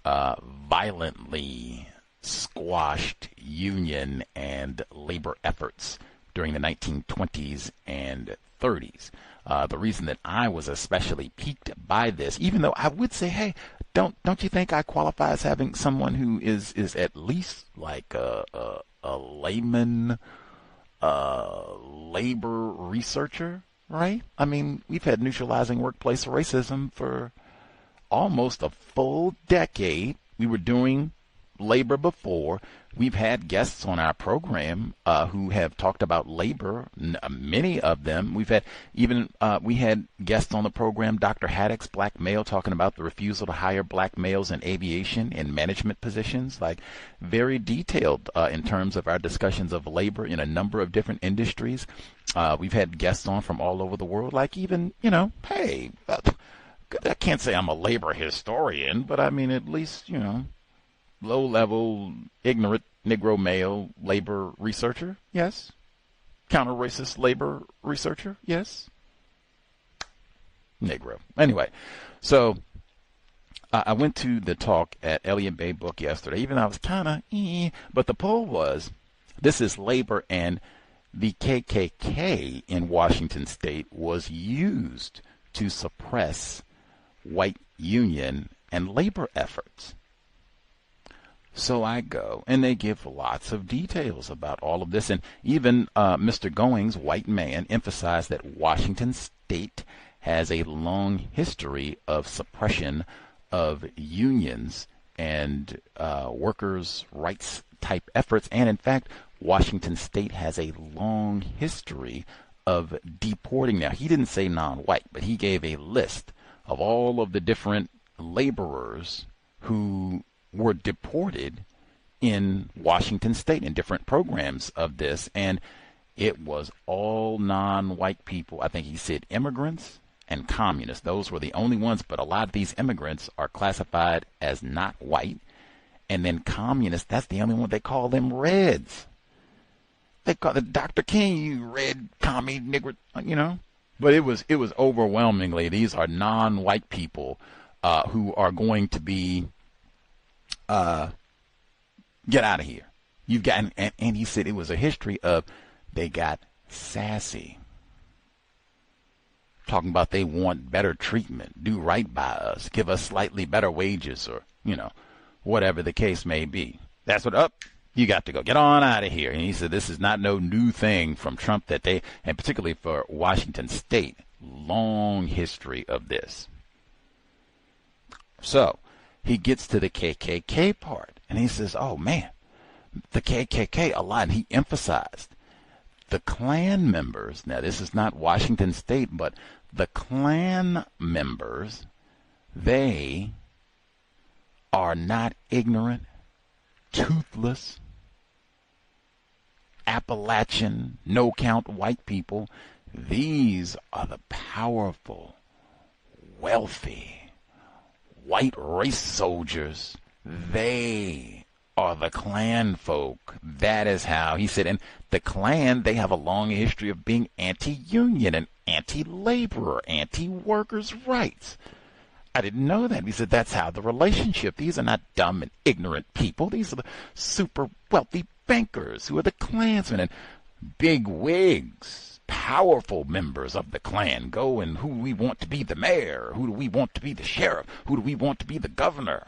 violently squashed union and labor efforts during the 1920s and 30s. The reason that I was especially piqued by this, even though I would say, hey, don't you think I qualify as having someone who is at least like a layman, labor researcher, right? I mean, we've had neutralizing workplace racism for almost a full decade. We were doing labor before. We've had guests on our program who have talked about labor, many of them. We had guests on the program, Dr. Haddock's black male, talking about the refusal to hire black males in aviation in management positions, like very detailed in terms of our discussions of labor in a number of different industries. We've had guests on from all over the world, like even, hey, I can't say I'm a labor historian, but I mean, at least, low-level, ignorant Negro male labor researcher, yes. Counter-racist labor researcher, yes. Negro. Anyway, so I went to the talk at Elliott Bay Book yesterday, even though I was kind of, but the poll was, this is labor, and the KKK in Washington State was used to suppress white union and labor efforts. So I go, and they give lots of details about all of this. And even Mr. Goings, white man, emphasized that Washington State has a long history of suppression of unions and workers' rights type efforts. And in fact, Washington State has a long history of deporting. Now, he didn't say non-white, but he gave a list of all of the different laborers who were deported in Washington State in different programs of this, and it was all non-white people. I think he said immigrants and communists. Those were the only ones, but a lot of these immigrants are classified as not white, and then communists, that's the only one. They call them reds. They call it Dr. King, you red commie nigger, But it was overwhelmingly, these are non-white people who are going to be get out of here. You've got, and he said it was a history of they got sassy, talking about they want better treatment, do right by us, give us slightly better wages, or whatever the case may be. That's what you got to go. Get on out of here. And he said this is not no new thing from Trump, that they, and particularly for Washington State, long history of this. So he gets to the KKK part, and he says, oh, man, the KKK a lot. And he emphasized the Klan members. Now, this is not Washington State, but the Klan members, they are not ignorant, toothless, Appalachian, no-count white people. These are the powerful, wealthy, white race soldiers. They are the Klan folk. That is how he said. And the Klan, they have a long history of being anti-union and anti-laborer, anti-workers' rights. I didn't know that. He said that's how the relationship. These are not dumb and ignorant people. These are the super wealthy bankers who are the Klansmen and big wigs, powerful members of the Klan. Go and who do we want to be the mayor? Who do we want to be the sheriff? Who do we want to be the governor?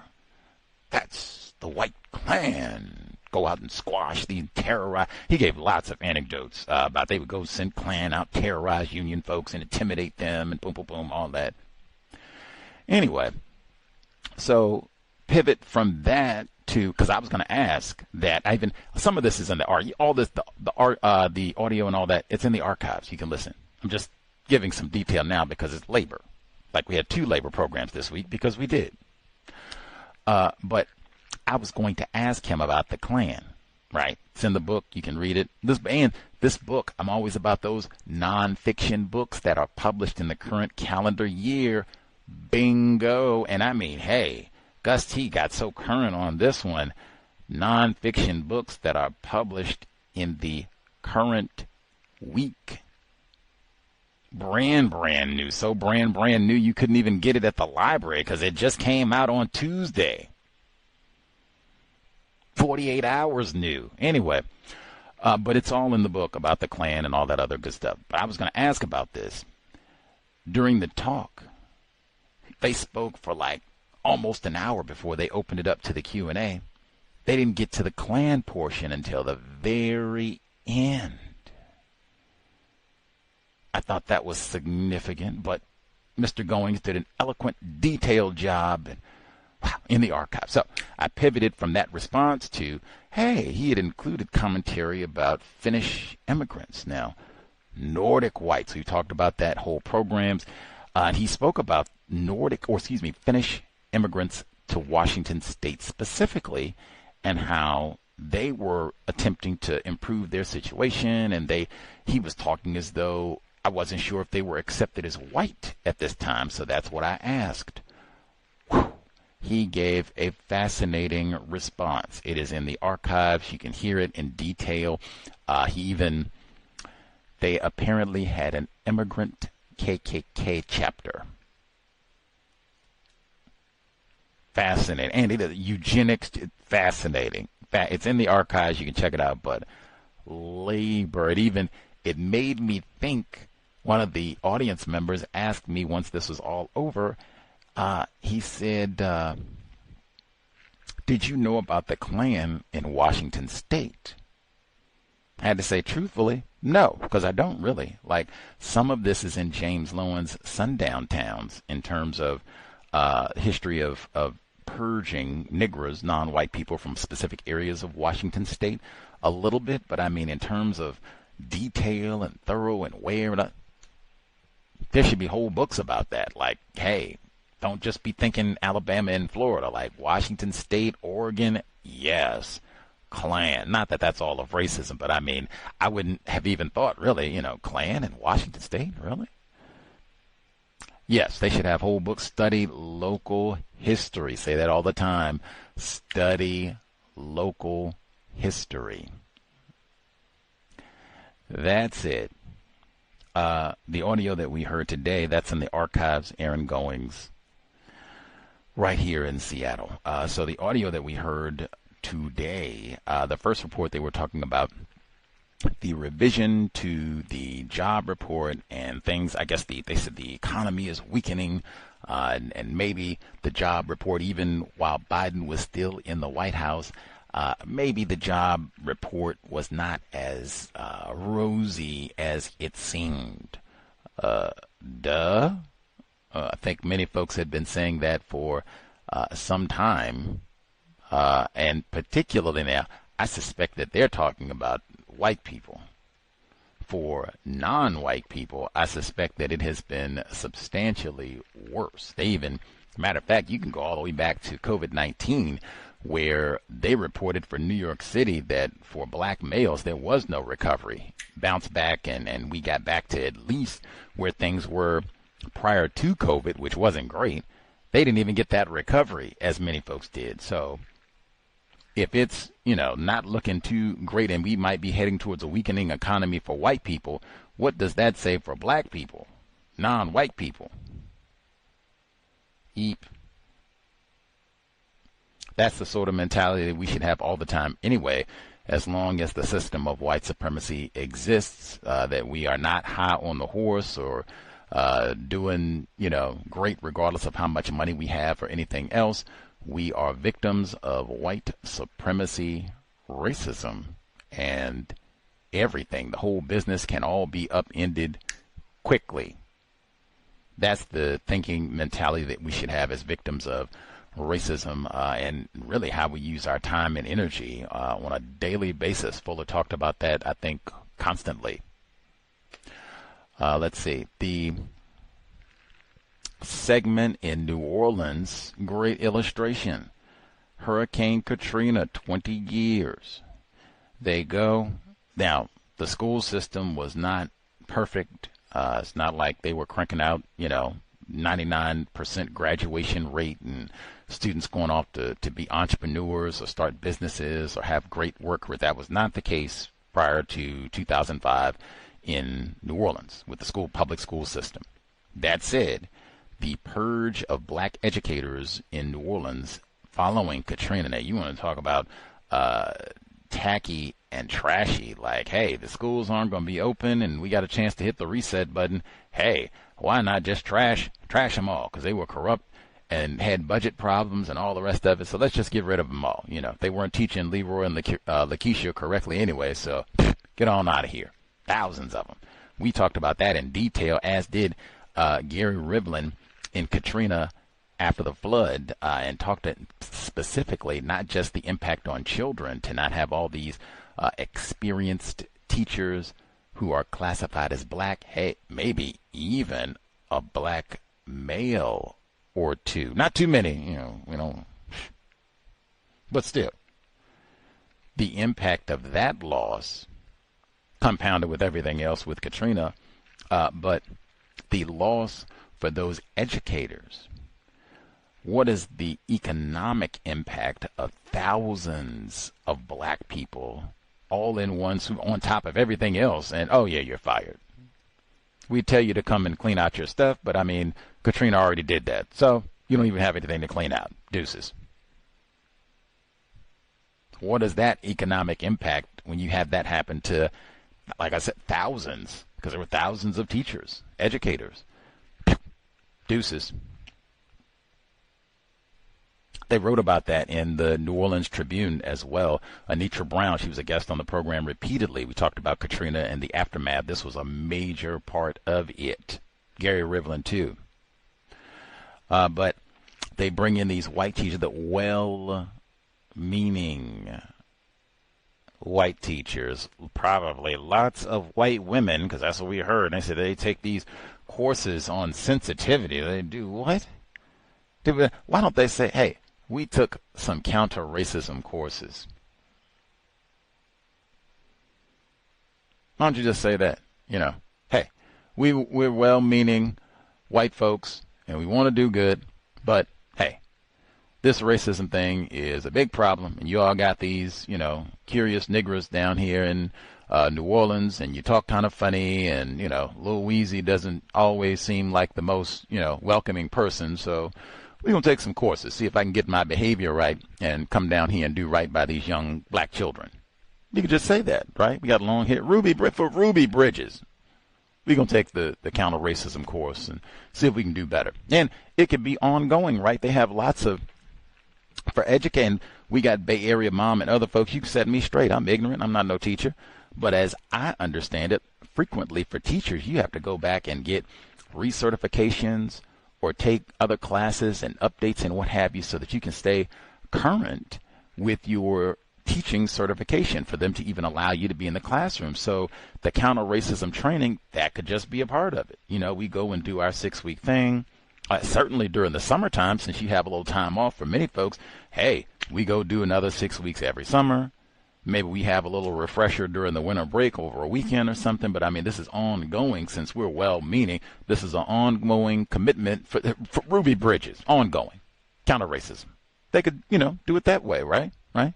That's the white Klan. Go out and squash the terrorize. He gave lots of anecdotes about they would go send Klan out, terrorize union folks and intimidate them and boom, boom, boom, all that. Anyway, so pivot from that to, because I was going to ask that, some of this is in the all this, the audio and all that, it's in the archives. You can listen. I'm just giving some detail now because it's labor. Like we had 2 labor programs this week because we did. But I was going to ask him about the Klan, right? It's in the book. You can read it. This book, I'm always about those nonfiction books that are published in the current calendar year. Bingo. And I mean, hey, Gus T got so current on this one. Nonfiction books that are published in the current week. Brand new. So brand new you couldn't even get it at the library because it just came out on Tuesday. 48 hours new. Anyway, but it's all in the book about the Klan and all that other good stuff. But I was going to ask about this. During the talk, they spoke for like almost an hour before they opened it up to the Q&A. They didn't get to the Klan portion until the very end. I thought that was significant, but Mr. Goings did an eloquent, detailed job. And Wow, in the archive. So I pivoted from that response to, hey, he had included commentary about Finnish immigrants. Now, Nordic whites, we talked about that whole programs. He spoke about Finnish immigrants to Washington State specifically, and how they were attempting to improve their situation, and he was talking as though I wasn't sure if they were accepted as white at this time, so that's what I asked. Whew. He gave a fascinating response. It is in the archives. You can hear it in detail. They apparently had an immigrant KKK chapter. Fascinating. And eugenics, fascinating. It's in the archives. You can check it out. But labor, it made me think. One of the audience members asked me once this was all over, he said, did you know about the Klan in Washington State? I had to say truthfully, no, because I don't really. Like, some of this is in James Loewen's Sundown Towns in terms of history of purging Negroes, non-white people, from specific areas of Washington State a little bit. But I mean, in terms of detail and thorough and where, there should be whole books about that. Like, hey, don't just be thinking Alabama and Florida. Like, Washington State, Oregon, yes. Klan. Not that that's all of racism, but I mean, I wouldn't have even thought, really, Klan in Washington State, really? Yes, they should have whole books. Study local history. Say that all the time. Study local history. That's it. The audio that we heard today, that's in the archives, Aaron Goings, right here in Seattle. So the audio that we heard today, the first report, they were talking about the revision to the job report and things. I guess they said the economy is weakening, and maybe the job report, even while Biden was still in the White House, maybe the job report was not as rosy as it seemed. I think many folks had been saying that for some time. And particularly now, I suspect that they're talking about white people. For non-white people, I suspect that it has been substantially worse. Matter of fact, you can go all the way back to COVID-19, where they reported for New York City that for black males, there was no recovery. Bounced back, and we got back to at least where things were prior to COVID, which wasn't great. They didn't even get that recovery as many folks did. So if it's, not looking too great and we might be heading towards a weakening economy for white people, what does that say for black people, non-white people? Eep. That's the sort of mentality that we should have all the time anyway, as long as the system of white supremacy exists, that we are not high on the horse or doing, great regardless of how much money we have or anything else. We are victims of white supremacy, racism, and everything. The whole business can all be upended quickly. That's the thinking mentality that we should have as victims of racism, and really how we use our time and energy on a daily basis. Fuller talked about that, I think, constantly. Let's see. The segment in New Orleans, great illustration. Hurricane Katrina, 20 years. They go. Now, the school system was not perfect. It's not like they were cranking out, 99% graduation rate and students going off to be entrepreneurs or start businesses or have great work. That was not the case prior to 2005 in New Orleans with the public school system. That said, the purge of black educators in New Orleans following Katrina. Now, you want to talk about tacky and trashy, like, hey, the schools aren't going to be open and we got a chance to hit the reset button. Hey, why not just trash them all? Because they were corrupt and had budget problems and all the rest of it. So let's just get rid of them all. They weren't teaching Leroy and Lakeisha correctly anyway, so get on out of here. Thousands of them. We talked about that in detail, as did Gary Rivlin in Katrina after the flood and talked specifically not just the impact on children to not have all these experienced teachers who are classified as black, hey, maybe even a black male or two. Not too many, we don't, but still. The impact of that loss, compounded with everything else with Katrina, but the loss for those educators. What is the economic impact of thousands of black people all in one swoop on top of everything else? And, oh, yeah, you're fired. We tell you to come and clean out your stuff, but, I mean, Katrina already did that. So you don't even have anything to clean out. Deuces. What is that economic impact when you have that happen to, like I said, thousands? Because there were thousands of teachers, educators. Deuces. They wrote about that in the New Orleans Tribune as well. Anitra Brown, she was a guest on the program repeatedly. We talked about Katrina and the aftermath. This was a major part of it. Gary Rivlin, too. But they bring in these white teachers, the well-meaning white teachers, probably lots of white women, because that's what we heard. And they said they take these courses on sensitivity. They do what? Why don't they say, hey, we took some counter-racism courses? Why don't you just say that? Hey, we're well-meaning white folks, and we want to do good, but hey, this racism thing is a big problem, and you all got these, curious niggers down here in New Orleans, and you talk kind of funny, and, Lil Weezy doesn't always seem like the most, welcoming person, so we're going to take some courses, see if I can get my behavior right and come down here and do right by these young black children. You could just say that, right? We got a long hit. For Ruby Bridges. We're going to take the counter-racism course and see if we can do better. And it could be ongoing, right? They have lots of, for educating, we got Bay Area Mom and other folks. You can set me straight. I'm ignorant. I'm not no teacher. But as I understand it, frequently for teachers, you have to go back and get recertifications or take other classes and updates and what have you so that you can stay current with your teaching certification for them to even allow you to be in the classroom. So the counter-racism training, that could just be a part of it. We go and do our 6-week thing. Certainly during the summertime, since you have a little time off for many folks, hey, we go do another 6 weeks every summer. Maybe we have a little refresher during the winter break over a weekend or something. But, I mean, this is ongoing since we're well-meaning. This is an ongoing commitment for Ruby Bridges, ongoing. Counter-racism. They could, do it that way, right? Right?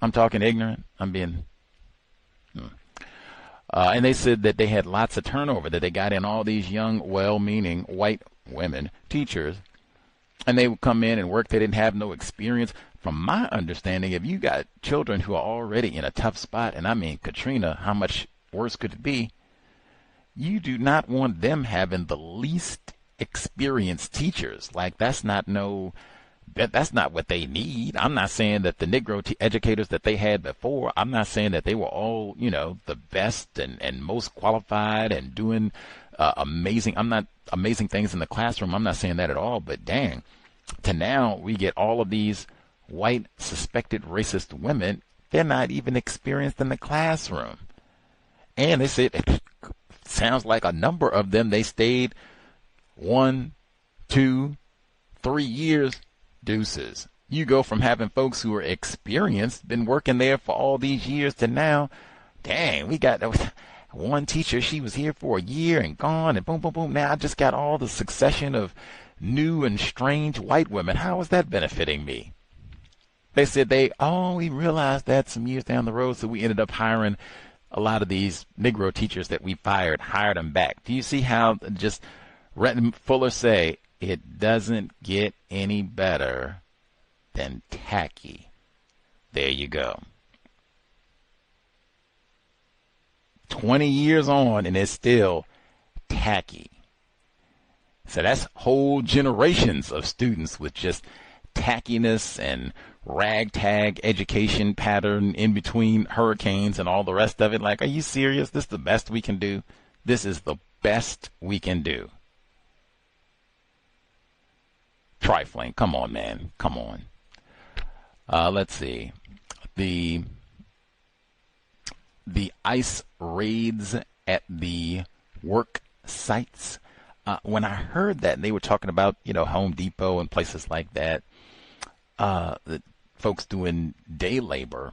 I'm talking ignorant. I'm being... and they said that they had lots of turnover, that they got in all these young, well-meaning white women teachers, and they would come in and work. They didn't have no experience. From my understanding, if you got children who are already in a tough spot, and I mean, Katrina, how much worse could it be? You do not want them having the least experienced teachers. Like, that's not what they need. I'm not saying that the Negro educators that they had before, I'm not saying that they were all, the best and most qualified and doing amazing things in the classroom. I'm not saying that at all, but dang, to now we get all of these white suspected racist women. They're not even experienced in the classroom. And they said, it sounds like a number of them, they stayed 1, 2, 3 years. Deuces. You go from having folks who are experienced, been working there for all these years, to now, dang, we got one teacher, she was here for a year and gone, and boom, boom, boom. Now I just got all the succession of new and strange white women. How is that benefiting me? They said we realized that some years down the road, so we ended up hiring a lot of these Negro teachers that we hired them back. Do you see how just Renton Fuller say, it doesn't get any better than tacky? There you go. 20 years on, and it's still tacky. So that's whole generations of students with just tackiness and ragtag education pattern in between hurricanes and all the rest of it. Like, are you serious? This is the best we can do? This is the best we can do. trifling. Come on, man. Come on. Let's see. The ICE raids at the work sites. When I heard that, they were talking about, Home Depot and places like that, the folks doing day labor.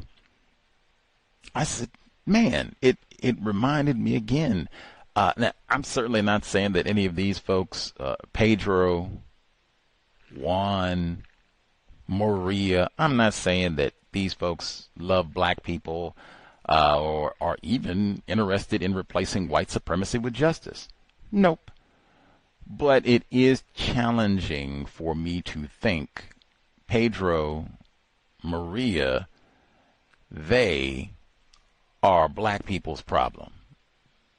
I said, man, it reminded me again. Now, I'm certainly not saying that any of these folks, Pedro, Juan, Maria, I'm not saying that these folks love black people or are even interested in replacing white supremacy with justice. Nope. But it is challenging for me to think Pedro, Maria, they are black people's problem.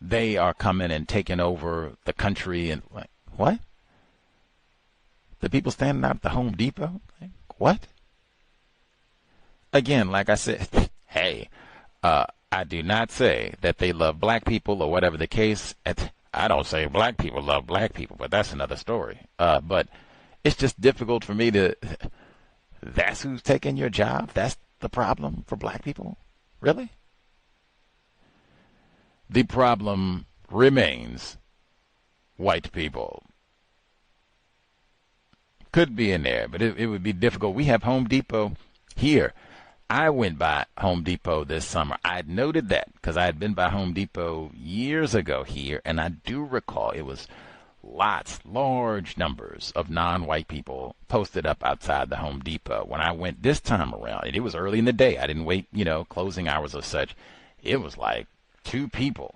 They are coming and taking over the country and like, what? The people standing out at the Home Depot? Like, what? Again, like I said, hey, I do not say that they love black people or whatever the case. I don't say black people love black people, but that's another story. But it's just difficult for me to, that's who's taking your job? That's the problem for black people? Really? The problem remains white people. Could be in there, but it would be difficult. We have Home Depot here. I went by Home Depot this summer. I had noted that because I had been by Home Depot years ago here, and I do recall it was large numbers of non-white people posted up outside the Home Depot. When I went this time around, and it was early in the day. I didn't wait, closing hours or such. It was like 2 people.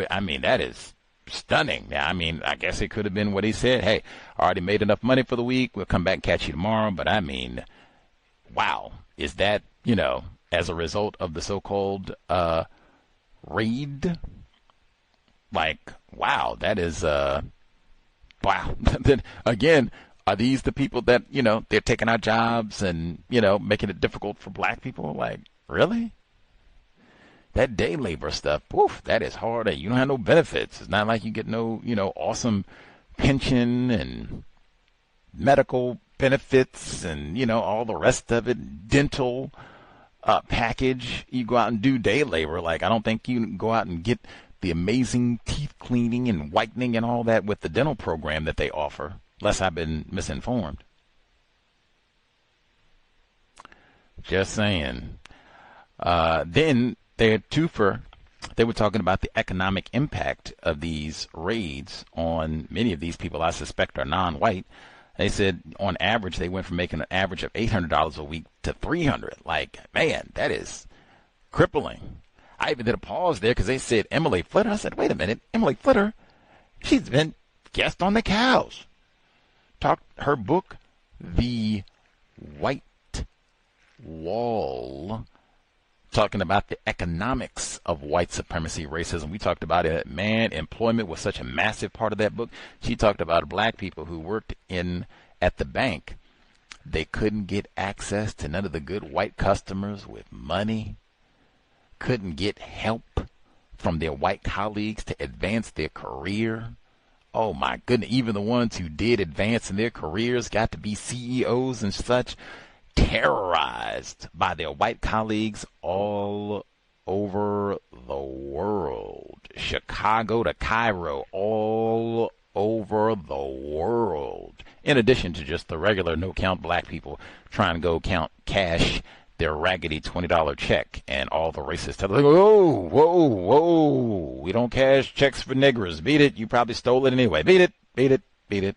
I mean, that is stunning. Now, I mean, I guess it could have been what he said. Hey, I already made enough money for the week. We'll come back and catch you tomorrow. But I mean, wow. Is that, as a result of the so-called raid? Like, wow, that is, wow. Then again, are these the people that, they're taking our jobs and, making it difficult for black people? Like, really? That day labor stuff, poof, that is hard. You don't have no benefits. It's not like you get no, awesome pension and medical benefits and, all the rest of it, dental package. You go out and do day labor. Like, I don't think you can go out and get the amazing teeth cleaning and whitening and all that with the dental program that they offer, unless I've been misinformed. Just saying. Then they were talking about the economic impact of these raids on many of these people I suspect are non-white. They said on average they went from making an average of $800 a week to $300. Like, man, that is crippling. I even did a pause there because they said Emily Flitter. I said, wait a minute, Emily Flitter, she's been guest on the Cows. Talked her book, The White Wall, talking about the economics of white supremacy racism. We talked about it. Man, employment was such a massive part of that book. She talked about black people who worked at the bank. They couldn't get access to none of the good white customers with money, couldn't get help from their white colleagues to advance their career. Oh my goodness, even the ones who did advance in their careers got to be CEOs and such, terrorized by their white colleagues all over the world. Chicago to Cairo, all over the world. In addition to just the regular no-count black people trying to go cash their raggedy $20 check, and all the racists tell them, whoa, we don't cash checks for niggers. Beat it. You probably stole it anyway. Beat it.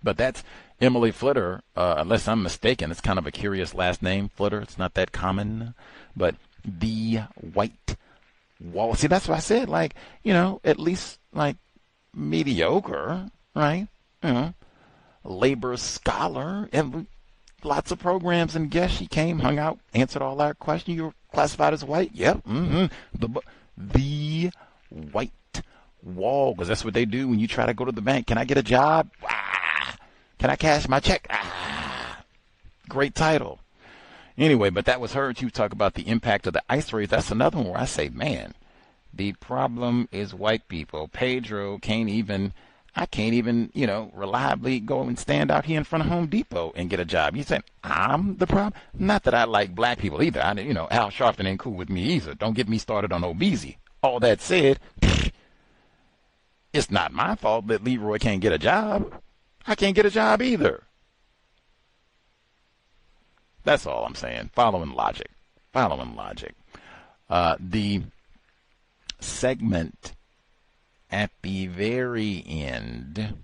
But that's Emily Flitter, unless I'm mistaken. It's kind of a curious last name, Flitter. It's not that common. But The White Wall. See, that's what I said. Like, at least like mediocre, right? Labor scholar, and lots of programs. And guess she came, hung out, answered all our questions. You were classified as white? Yep. The White Wall, because that's what they do when you try to go to the bank. Can I get a job? Can I cash my check? Great title. Anyway, but that was her. She was talking about the impact of the ICE raids. That's another one where I say, man, the problem is white people. Pedro can't even I can't even, reliably go and stand out here in front of Home Depot and get a job. You say I'm the problem? Not that I like black people either. Al Sharpton ain't cool with me either. Don't get me started on obesity. All that said, it's not my fault that Leroy can't get a job. I can't get a job either. That's all I'm saying. Following logic. The segment at the very end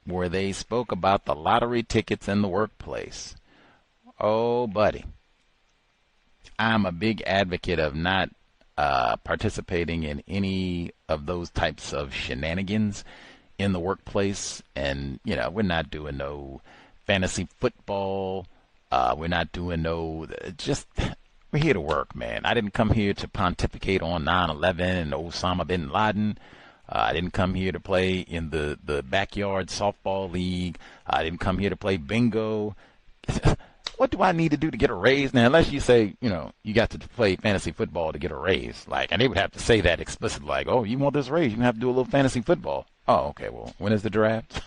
where they spoke about the lottery tickets in the workplace. Oh, buddy. I'm a big advocate of not participating in any of those types of shenanigans in the workplace. And, we're not doing no fantasy football. We're not doing we're here to work, man. I didn't come here to pontificate on 9/11 and Osama bin Laden. I didn't come here to play in the backyard softball league. I didn't come here to play bingo. What do I need to do to get a raise? Now, unless you say, you got to play fantasy football to get a raise. And they would have to say that explicitly, like, oh, you want this raise, you have to do a little fantasy football. Oh, okay, well, when is the draft?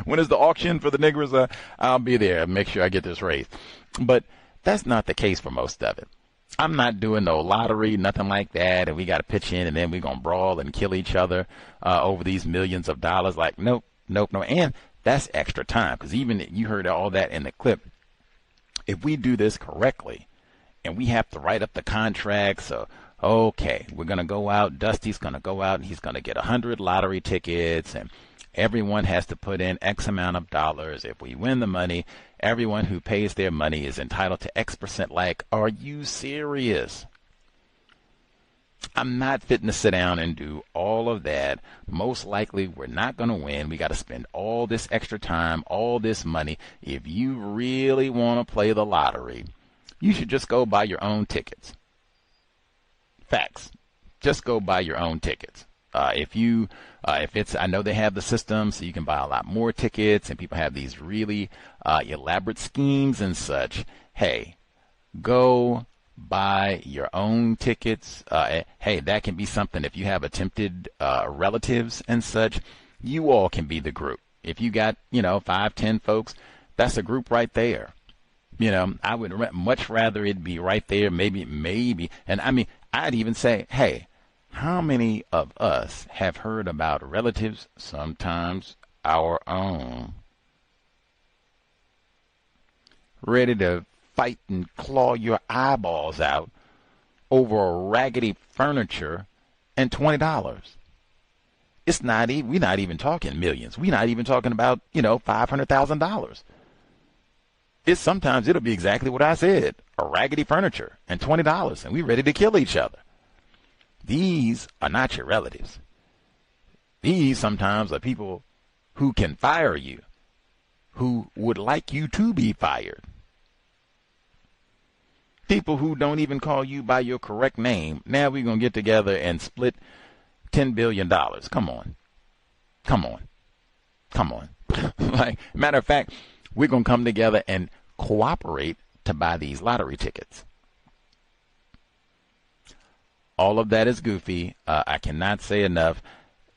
when is the auction for the niggers? I'll be there and make sure I get this raise. But that's not the case for most of it. I'm not doing no lottery, nothing like that, and we got to pitch in, and then we're going to brawl and kill each other over these millions of dollars. Nope. And that's extra time, because even you heard all that in the clip. If we do this correctly, and we have to write up the contract, so, okay, we're going to go out, Dusty's going to go out, and he's going to get 100 lottery tickets, and everyone has to put in X amount of dollars. If we win the money, everyone who pays their money is entitled to X%. Are you serious? I'm not fitting to sit down and do all of that. Most likely, we're not going to win. We got to spend all this extra time, all this money. If you really want to play the lottery, you should just go buy your own tickets. Facts. Just go buy your own tickets. I know they have the system, so you can buy a lot more tickets, and people have these really elaborate schemes and such. Hey, go buy your own tickets. Hey, that can be something. If you have attempted relatives and such, you all can be the group. If you got, 5, 10 folks, that's a group right there. I would much rather it be right there, maybe. And I'd even say, hey, how many of us have heard about relatives, sometimes our own, ready to fight and claw your eyeballs out over a raggedy furniture and $20? We're not even talking millions. We're not even talking about, $500,000. Sometimes it'll be exactly what I said, a raggedy furniture and $20, and we're ready to kill each other. These are not your relatives. These sometimes are people who can fire you, who would like you to be fired. People who don't even call you by your correct name. Now we're going to get together and split $10 billion. Come on. Matter of fact, we're going to come together and cooperate to buy these lottery tickets. All of that is goofy. I cannot say enough.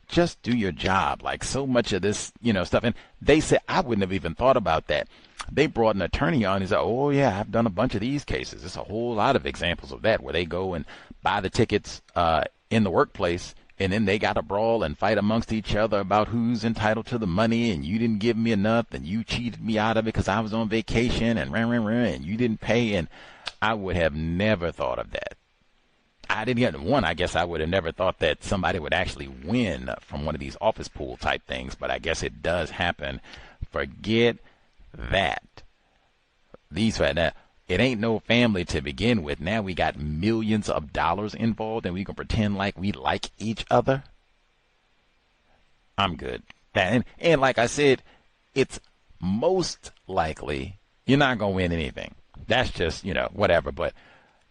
Just do your job. So much of this, stuff. And they said, I wouldn't have even thought about that. They brought an attorney on and said, oh, yeah, I've done a bunch of these cases. There's a whole lot of examples of that where they go and buy the tickets in the workplace, and then they got to brawl and fight amongst each other about who's entitled to the money, and you didn't give me enough, and you cheated me out of it because I was on vacation, and you didn't pay. And I would have never thought of that. I guess I would have never thought that somebody would actually win from one of these office pool type things, but I guess it does happen. Forget that. It ain't no family to begin with. Now we got millions of dollars involved, and we can pretend like we like each other. I'm good. And like I said, it's most likely you're not going to win anything. That's just, whatever. But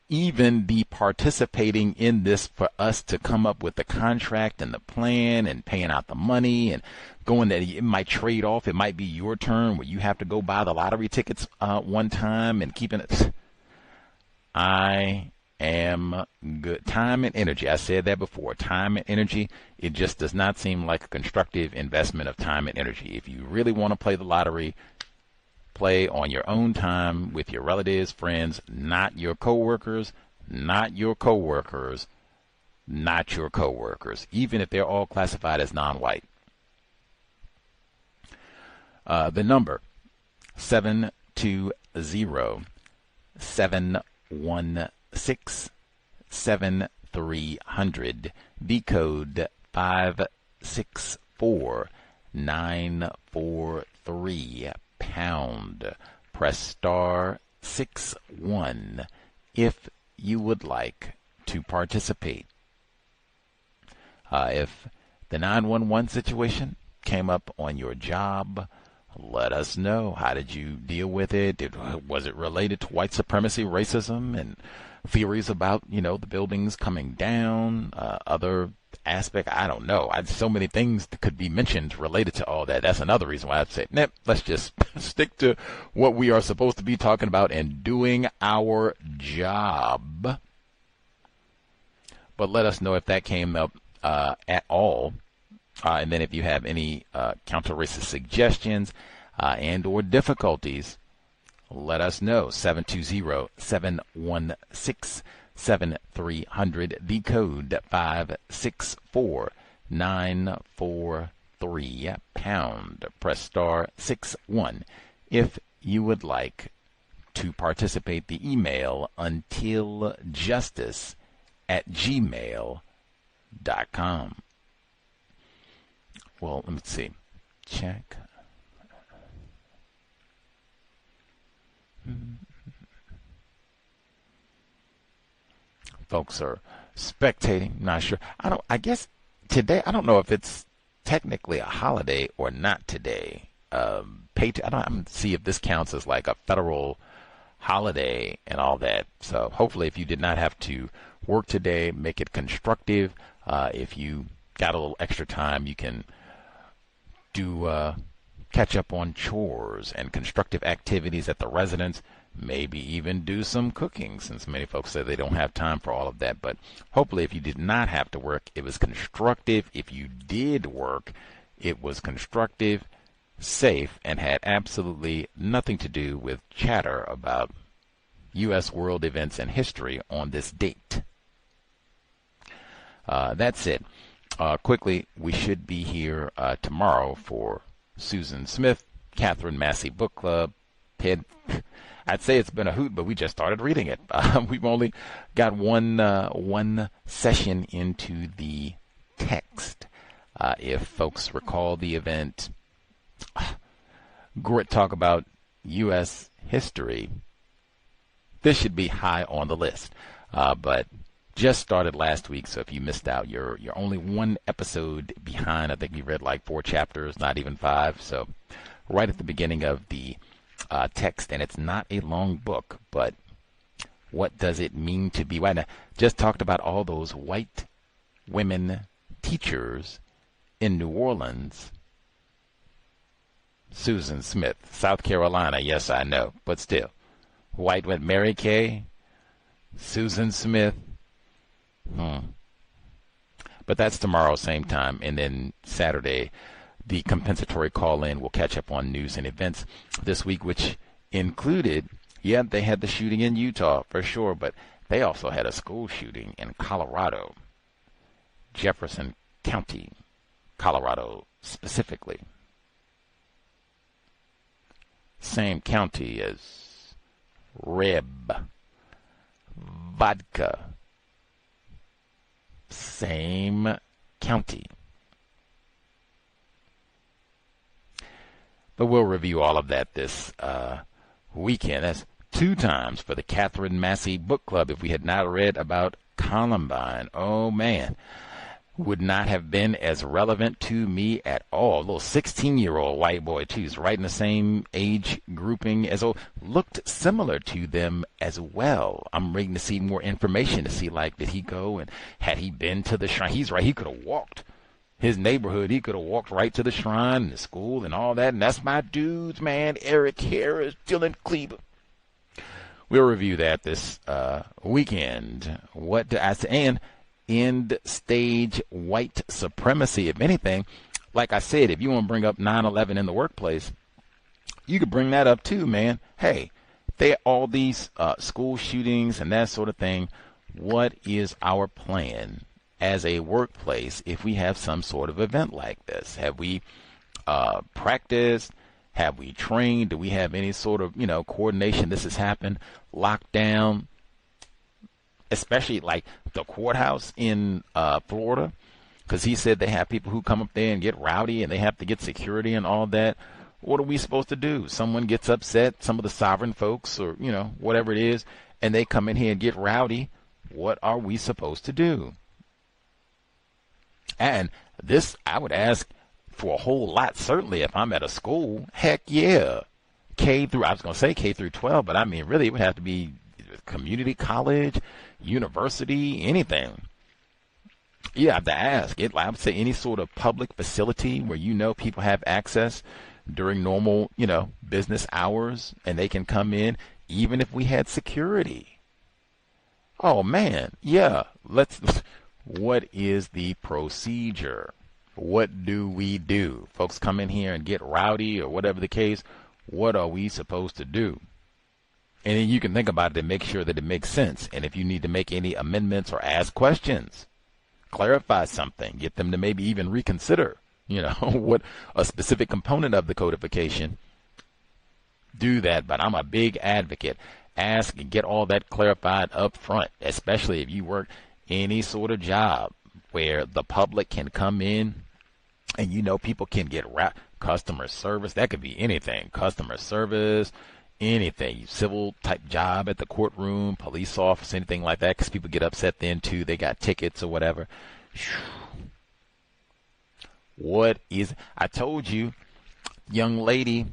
even the participating in this for us to come up with the contract and the plan and paying out the money and going that it might trade off. It might be your turn where you have to go buy the lottery tickets one time and keeping it. I am good. Time and energy. I said that before. Time and energy. It just does not seem like a constructive investment of time and energy. If you really want to play the lottery, play on your own time with your relatives, friends, not your coworkers, not your coworkers, not your coworkers, even if they're all classified as non-white. The number 720-716-7300. The code 564943 pound. Press star 61 if you would like to participate. If the 911 situation came up on your job, let us know. How did you deal with it? Was it related to white supremacy, racism, and theories about, the buildings coming down, other aspect? I don't know. So many things that could be mentioned related to all that. That's another reason why I'd say, let's just stick to what we are supposed to be talking about and doing our job. But let us know if that came up at all. And then if you have any counter-racist suggestions and or difficulties, let us know. 720-716-7300. The code 564943 pound. Press star 61 if you would like to participate. The email untiljustice@gmail.com. Well, let me see. Check. Folks are spectating. Not sure. I guess today, I don't know if it's technically a holiday or not today. I'm going to see if this counts as like a federal holiday and all that. So hopefully if you did not have to work today, make it constructive. If you got a little extra time, you can do catch up on chores and constructive activities at the residence, maybe even do some cooking, since many folks say they don't have time for all of that. But hopefully if you did not have to work, it was constructive. If you did work, it was constructive, safe, and had absolutely nothing to do with chatter about U.S. world events and history on this date. That's it. Quickly, we should be here tomorrow for Susan Smith, Catherine Massey Book Club. I'd say it's been a hoot, but we just started reading it. We've only got one session into the text. If folks recall the event, Grit talk about U.S. history, this should be high on the list. But just started last week, so if you missed out, you're only one episode behind. I think we read like 4 chapters, not even 5. So right at the beginning of the text, and it's not a long book, but what does it mean to be white? Now, just talked about all those white women teachers in New Orleans. Susan Smith, South Carolina, yes, I know, but still. White went Mary Kay, Susan Smith. But that's tomorrow, same time, and then Saturday, the compensatory call-in will catch up on news and events this week, which included, they had the shooting in Utah for sure, but they also had a school shooting in Colorado, Jefferson County, Colorado specifically. Same county as Reb, vodka. Same county. But we'll review all of that this weekend. That's 2 times for the Catherine Massey Book Club. If we had not read about Columbine, oh man, would not have been as relevant to me at all. A little 16-year-old white boy, too. He's right in the same age grouping as looked similar to them as well. I'm waiting to see more information to see, like, did he go and had he been to the shrine? He's right. He could have walked his neighborhood. He could have walked right to the shrine and the school and all that. And that's my dudes, man. Eric Harris, Dylan Kleber. we'll review that this weekend. What did I say? And end stage white supremacy, if anything. Like I said, if you want to bring up 9/11 in the workplace, you could bring that up too, man. Hey, all these school shootings and that sort of thing. What is our plan as a workplace if we have some sort of event like this? Have we practiced? Have we trained? Do we have any sort of, coordination? This has happened. Lockdown, especially like the courthouse in Florida, because he said they have people who come up there and get rowdy and they have to get security and all that. What are we supposed to do? Someone gets upset, some of the sovereign folks or, whatever it is, and they come in here and get rowdy. What are we supposed to do? And this, I would ask for a whole lot, certainly if I'm at a school. Heck yeah. I was going to say K through 12, but I mean, really, it would have to be community college, university, anything. You have to ask. I would say any sort of public facility where people have access during normal, business hours, and they can come in, even if we had security. Oh, man, yeah. What is the procedure? What do we do? Folks come in here and get rowdy or whatever the case. What are we supposed to do? And then you can think about it and make sure that it makes sense. And if you need to make any amendments or ask questions, clarify something, get them to maybe even reconsider, what a specific component of the codification. Do that. But I'm a big advocate. Ask and get all that clarified up front, especially if you work any sort of job where the public can come in and people can get customer service. That could be anything. Customer service, anything. Civil type job at the courtroom, police office, anything like that, because people get upset then too. They got tickets or whatever. I told you, young lady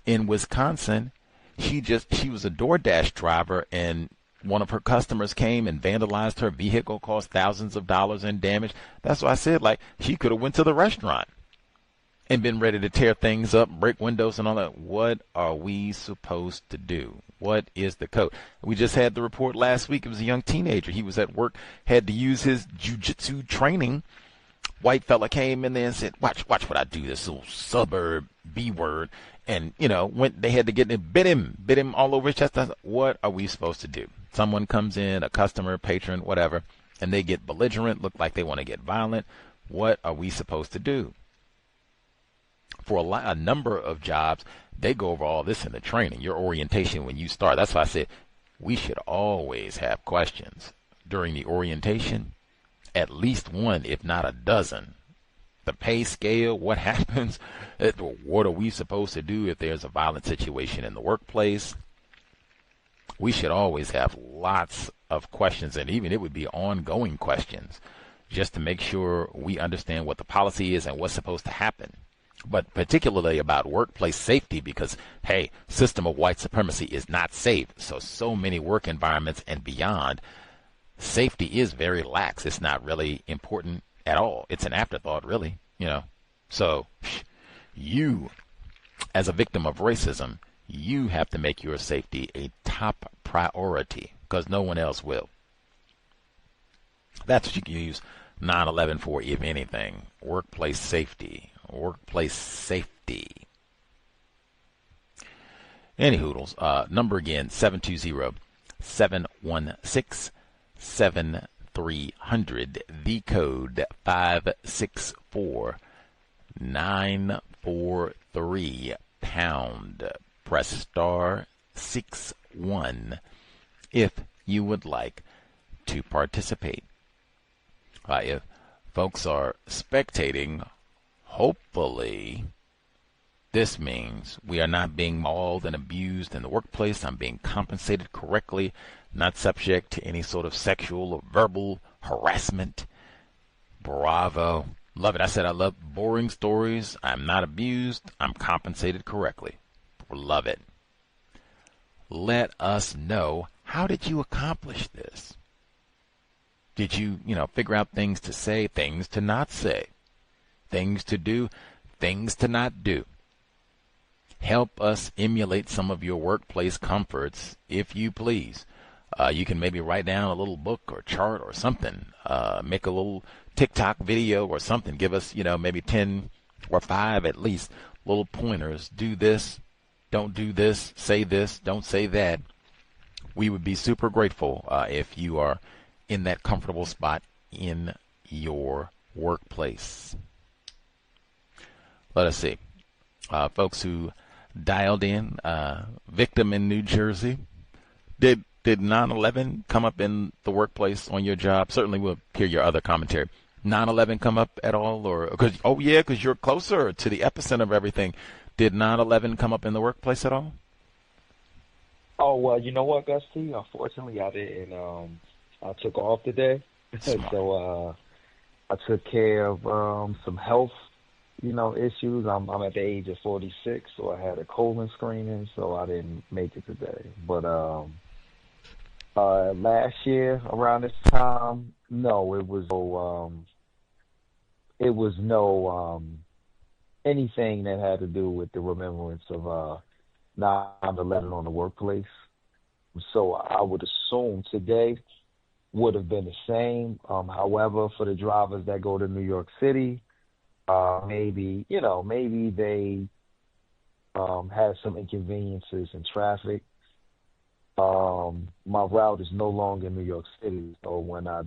in Wisconsin, she was a DoorDash driver, and one of her customers came and vandalized her vehicle, caused thousands of dollars in damage. That's why I said, she could have went to the restaurant and been ready to tear things up, break windows and all that. What are we supposed to do? What is the code? We just had the report last week. It was a young teenager. He was at work, had to use his jiu-jitsu training. White fella came in there and said, watch what I do, this little suburb B word. And, they had to get in, bit him all over his chest. What are we supposed to do? Someone comes in, a customer, patron, whatever, and they get belligerent, look like they want to get violent. What are we supposed to do? For a number of jobs, they go over all this in the training, your orientation when you start. That's why I said we should always have questions during the orientation, at least one, if not a dozen. The pay scale, what happens, what are we supposed to do if there's a violent situation in the workplace? We should always have lots of questions, and even it would be ongoing questions, just to make sure we understand what the policy is and what's supposed to happen. But particularly about workplace safety, because, hey, system of white supremacy is not safe. So many work environments and beyond, safety is very lax. It's not really important at all. It's an afterthought, really, So you, as a victim of racism, you have to make your safety a top priority, because no one else will. That's what you can use 9/11 for, if anything. Workplace safety. Workplace safety. Any hoodles. Number again, 720-716-7300. The code 564-943 pound. Press star 61 if you would like to participate. If folks are spectating, hopefully this means we are not being mauled and abused in the workplace. I'm being compensated correctly, not subject to any sort of sexual or verbal harassment. Bravo. Love it. I said I love boring stories. I'm not abused. I'm compensated correctly. Love it. Let us know, how did you accomplish this? Did you, figure out things to say, things to not say, things to do, things to not do? help us emulate some of your workplace comforts, if you please. You can maybe write down a little book or chart or something, make a little TikTok video or something. Give us, maybe 10 or 5 at least little pointers. Do this, don't do this, don't say that. We would be super grateful if you are in that comfortable spot in your workplace. Let us see. Folks who dialed in, victim in New Jersey. Did 9/11 come up in the workplace on your job? Certainly we'll hear your other commentary. 9/11 come up at all? Or because you're closer to the epicenter of everything. Did 9/11 come up in the workplace at all?
Oh, well, you know what, Gus T? Unfortunately, I didn't. I took off today. So I took care of some health, issues. I'm at the age of 46, so I had a colon screening, so I didn't make it today. But last year around this time, no, it was no anything that had to do with the remembrance of 9/11 on the workplace. So I would assume today would have been the same. However, for the drivers that go to New York City, maybe they had some inconveniences in traffic. My route is no longer in New York City, so when I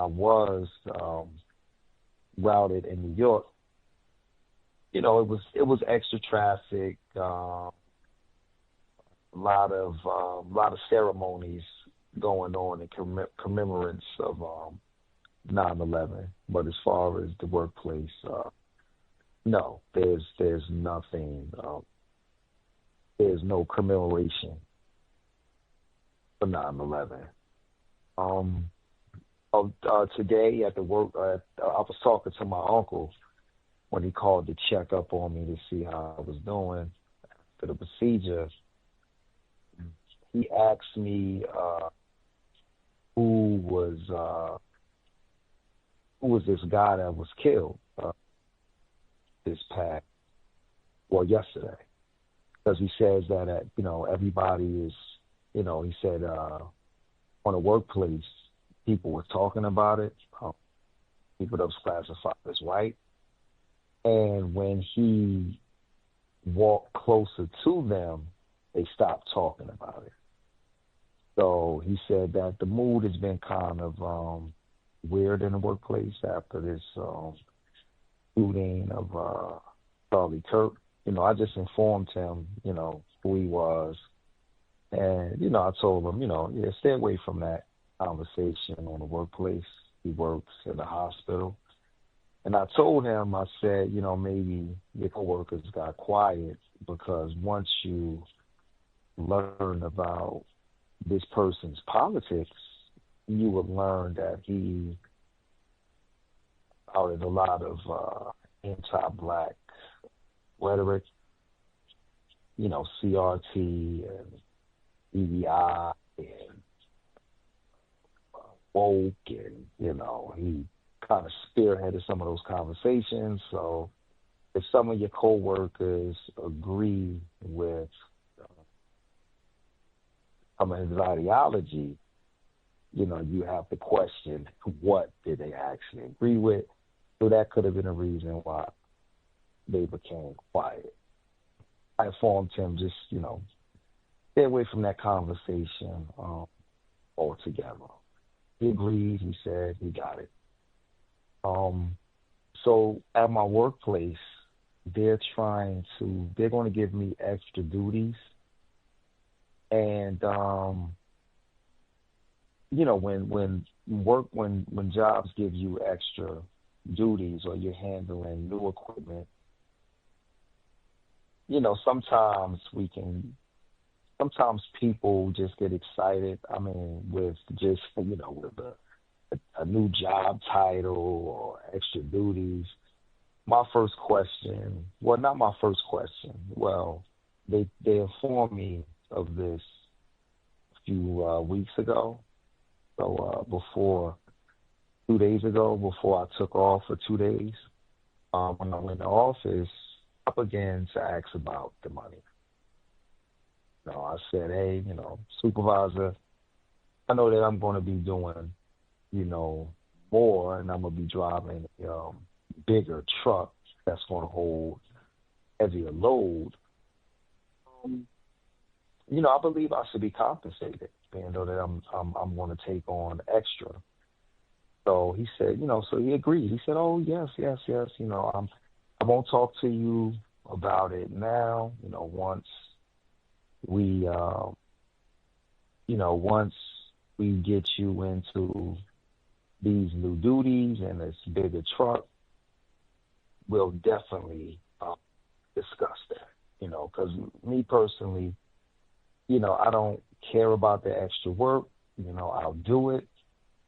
was routed in New York, it was extra traffic, a lot of ceremonies going on in commemorance of 9/11. But as far as the workplace, no, there's nothing. There's no commemoration for 9/11. Today at the work, I was talking to my uncle when he called to check up on me to see how I was doing after the procedure. He asked me who was this guy that was killed yesterday, because he says that everybody is, he said on a workplace people were talking about it, people that was classified as white, and when he walked closer to them, they stopped talking about it. So he said that the mood has been kind of weird in the workplace after this shooting of Charlie Kirk. I just informed him, who he was. And, I told him, stay away from that conversation on the workplace. He works in a hospital. And I told him, I said, maybe your coworkers got quiet because once you learn about this person's politics, you would learn that he outed a lot of anti-black rhetoric, CRT and EDI and woke, and, he kind of spearheaded some of those conversations. So if some of your coworkers agree with some of his ideology, you have to question what did they actually agree with. So that could have been a reason why they became quiet. I informed him just, stay away from that conversation altogether. He agreed. He said he got it. So at my workplace, they're going to give me extra duties. And, when jobs give you extra duties or you're handling new equipment, sometimes people just get excited. I mean, with just, with a new job title or extra duties. My first question, well, not my first question. Well, they informed me of this a few weeks ago. So 2 days ago, before I took off for 2 days, when I went to office, up again to ask about the money. I said, hey, supervisor, I know that I'm going to be doing, more, and I'm going to be driving a bigger truck that's going to hold heavier load. I believe I should be compensated, being though that I'm going to take on extra. So he said, so he agreed. He said, oh, yes. I won't talk to you about it now. Once we, once we get you into these new duties and this bigger truck, we'll definitely discuss that. Because me personally, I don't care about the extra work. I'll do it.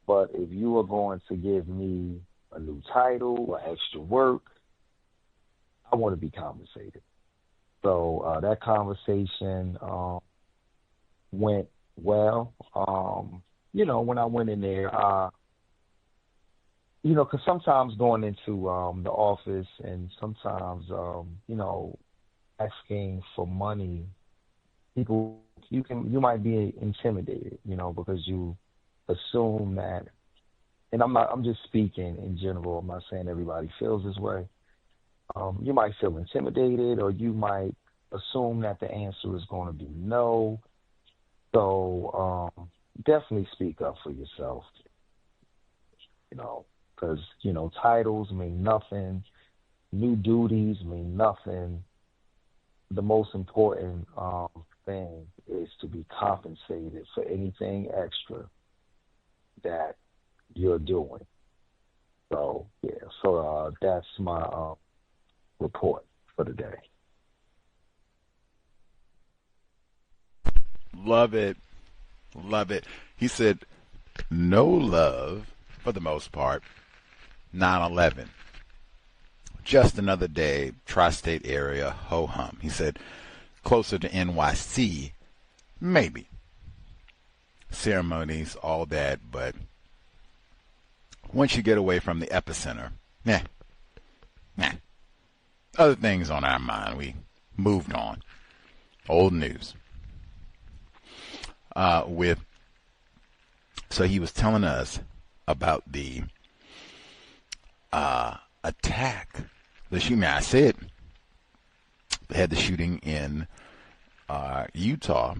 But if you are going to give me a new title or extra work, I want to be compensated. So that conversation went well. When I went in there, because sometimes going into the office and sometimes, asking for money, you might be intimidated, because you assume that, and I'm just speaking in general, I'm not saying everybody feels this way. You might feel intimidated, or you might assume that the answer is going to be no. So definitely speak up for yourself, because, titles mean nothing. New duties mean nothing. The most important thing is to be compensated for anything extra that you're doing. So, that's my report for the day.
Love it. Love it. He said, no love, for the most part, 9/11. Just another day, tri-state area, ho-hum. He said, closer to NYC, maybe. Ceremonies, all that, but once you get away from the epicenter, other things on our mind. We moved on. Old news. So he was telling us about the attack, the shooting. I said they had the shooting in Utah.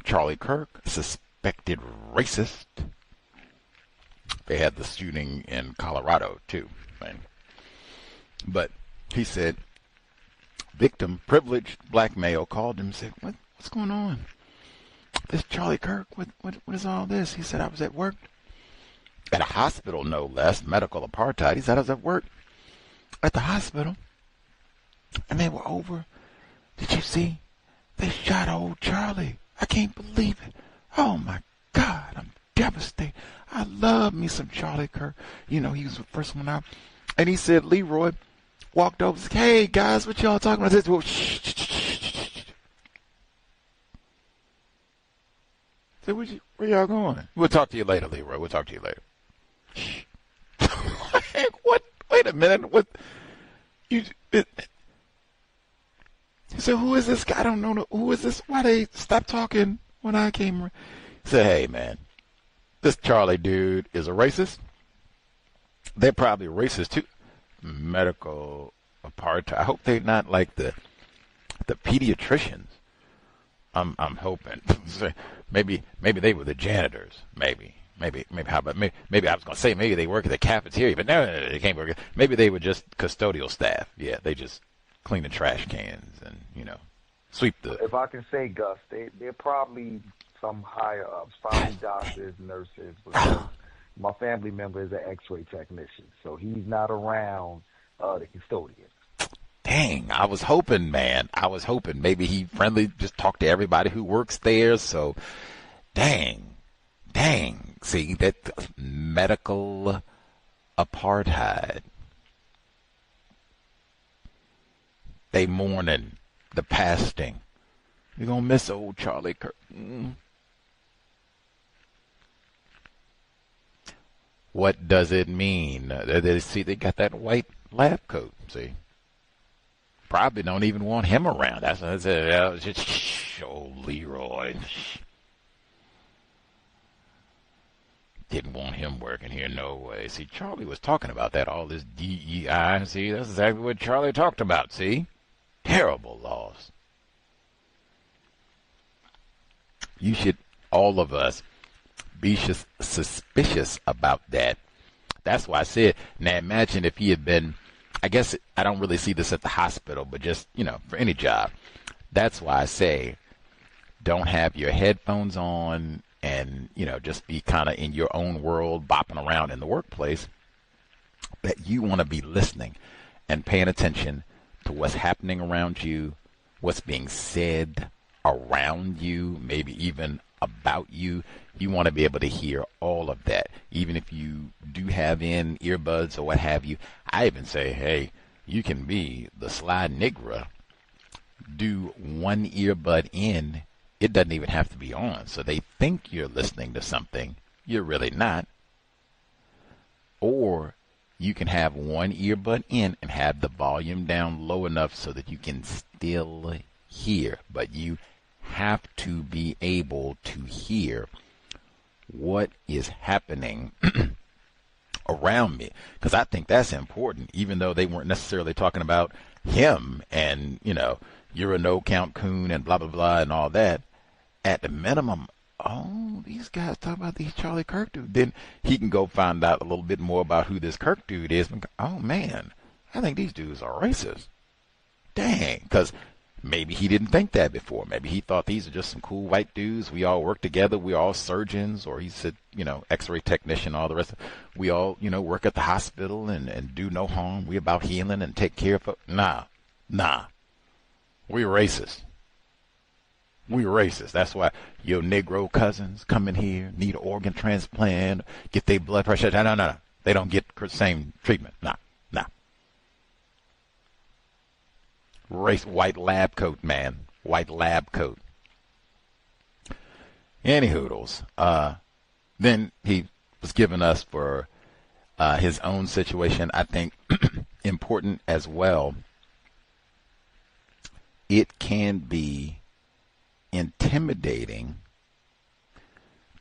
Charlie Kirk, suspected racist. They had the shooting in Colorado too. Right? But he said, victim, privileged black male, called him and said, what's going on? This Charlie Kirk, what is all this? He said, I was at work. At a hospital, no less, medical apartheid. He said, I was at work at the hospital, and they were over. Did you see? They shot old Charlie. I can't believe it. Oh, my God, I'm devastated. I love me some Charlie Kirk. He was the first one out. And he said, Leroy walked over and said, hey, guys, what y'all talking about? I said, well, shh. I said, where y'all going? We'll talk to you later, Leroy. We'll talk to you later. What? Wait a minute. What? So who is this guy? I don't know. Who is this? Why they stopped talking when I came? He said, hey, man, this Charlie dude is a racist. They're probably racist, too. Medical apartheid. I hope they're not like the pediatricians. I'm hoping. Maybe they were the janitors. Maybe how about maybe I was gonna say maybe they work at the cafeteria, but no, they can't work. Maybe they were just custodial staff. Yeah, they just clean the trash cans and sweep the.
If I can say, Gus, they're probably some higher ups, probably doctors, nurses. Because my family member is an X-ray technician, so he's not around the custodian.
Dang, I was hoping, man. Maybe he friendly, just talk to everybody who works there. So, dang. See, that medical apartheid. They mourning the passing. You're going to miss old Charlie Kirk. What does it mean? See, they got that white lab coat, see. probably don't even want him around. That's just Leroy. Didn't want him working here, no way. See, Charlie was talking about that, all this DEI. See, that's exactly what Charlie talked about, see? Terrible laws. You should, all of us, be suspicious about that. That's why I said, now imagine if he had been, I guess I don't really see this at the hospital, but just, for any job. That's why I say, don't have your headphones on and, just be kind of in your own world, bopping around in the workplace. That you want to be listening and paying attention to what's happening around you, what's being said around you, maybe even about you. You want to be able to hear all of that, even if you do have in earbuds or what have you. I even say, hey, you can be the sly nigger. Do one earbud in. It doesn't even have to be on. So they think you're listening to something. You're really not. Or you can have one earbud in and have the volume down low enough so that you can still hear. But you have to be able to hear what is happening around me, because I think that's important, even though they weren't necessarily talking about him and, you're a no-count coon and blah, blah, blah and all that. At the minimum, these guys talk about these Charlie Kirk dude. Then he can go find out a little bit more about who this Kirk dude is. Oh, man, I think these dudes are racist. Dang, because maybe he didn't think that before. Maybe he thought these are just some cool white dudes. We all work together. We all surgeons, or he said, x-ray technician, all the rest. We all, work at the hospital and do no harm. We about healing and take care of it. Nah. We're racist. We're racist. That's why your Negro cousins come in here, need an organ transplant, get their blood pressure. No. They don't get the same treatment. Nah. Race, white lab coat, man. White lab coat. Any hoodles. Then he was giving us for his own situation, I think, important as well. It can be intimidating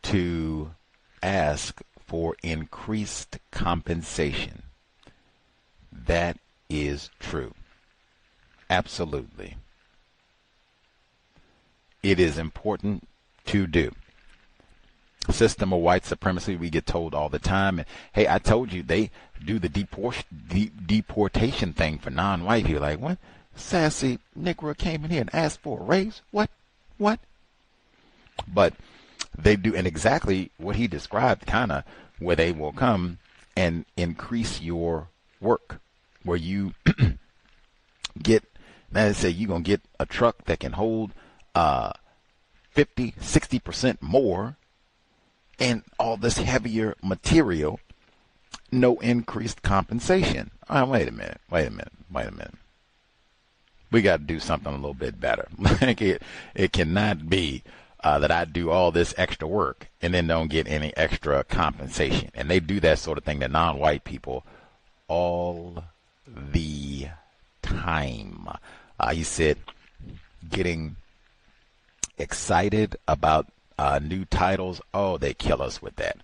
to ask for increased compensation. That is true. Absolutely. It is important to do. System of white supremacy, we get told all the time. And, hey, I told you they do the deportation thing for non-white. You're like, what? Sassy Negro came in here and asked for a raise? What? But they do, and exactly what he described, kind of, where they will come and increase your work, where you get, let's say you're going to get a truck that can hold 50-60% more and all this heavier material, no increased compensation. Wait a minute. We got to do something a little bit better. It cannot be that I do all this extra work and then don't get any extra compensation. And they do that sort of thing to non-white people all the time. He said getting excited about new titles. Oh, they kill us with that.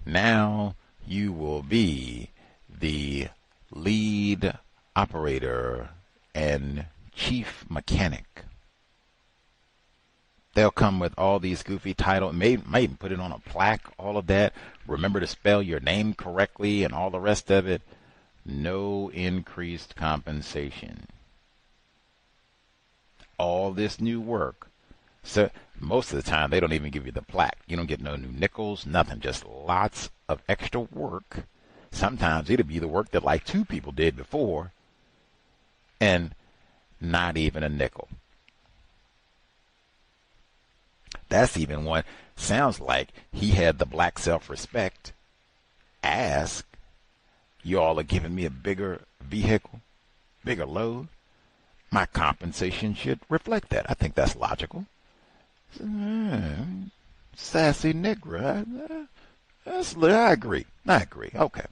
Now you will be the lead operator and chief mechanic. They'll come with all these goofy titles, may even put it on a plaque, all of that. Remember to spell your name correctly and all the rest of it. No increased compensation. All this new work. So most of the time, they don't even give you the plaque. You don't get no new nickels, nothing, just lots of extra work. Sometimes it'll be the work that like two people did before, and not even a nickel. That's even one. Sounds like he had the black self-respect. Ask, you all are giving me a bigger vehicle, bigger load. My compensation should reflect that. I think that's logical. Sassy nigger. I agree. Okay.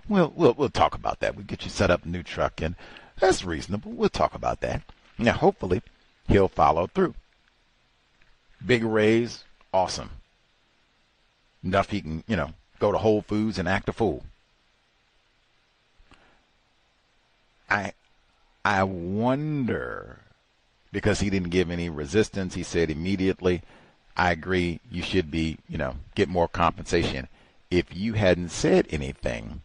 We'll talk about that. We'll get you set up a new truck, and That's reasonable. We'll talk about that. Now, hopefully, he'll follow through. Big raise, awesome. Enough he can, go to Whole Foods and act a fool. I wonder, because he didn't give any resistance, he said immediately, I agree, you should be, get more compensation. If you hadn't said anything,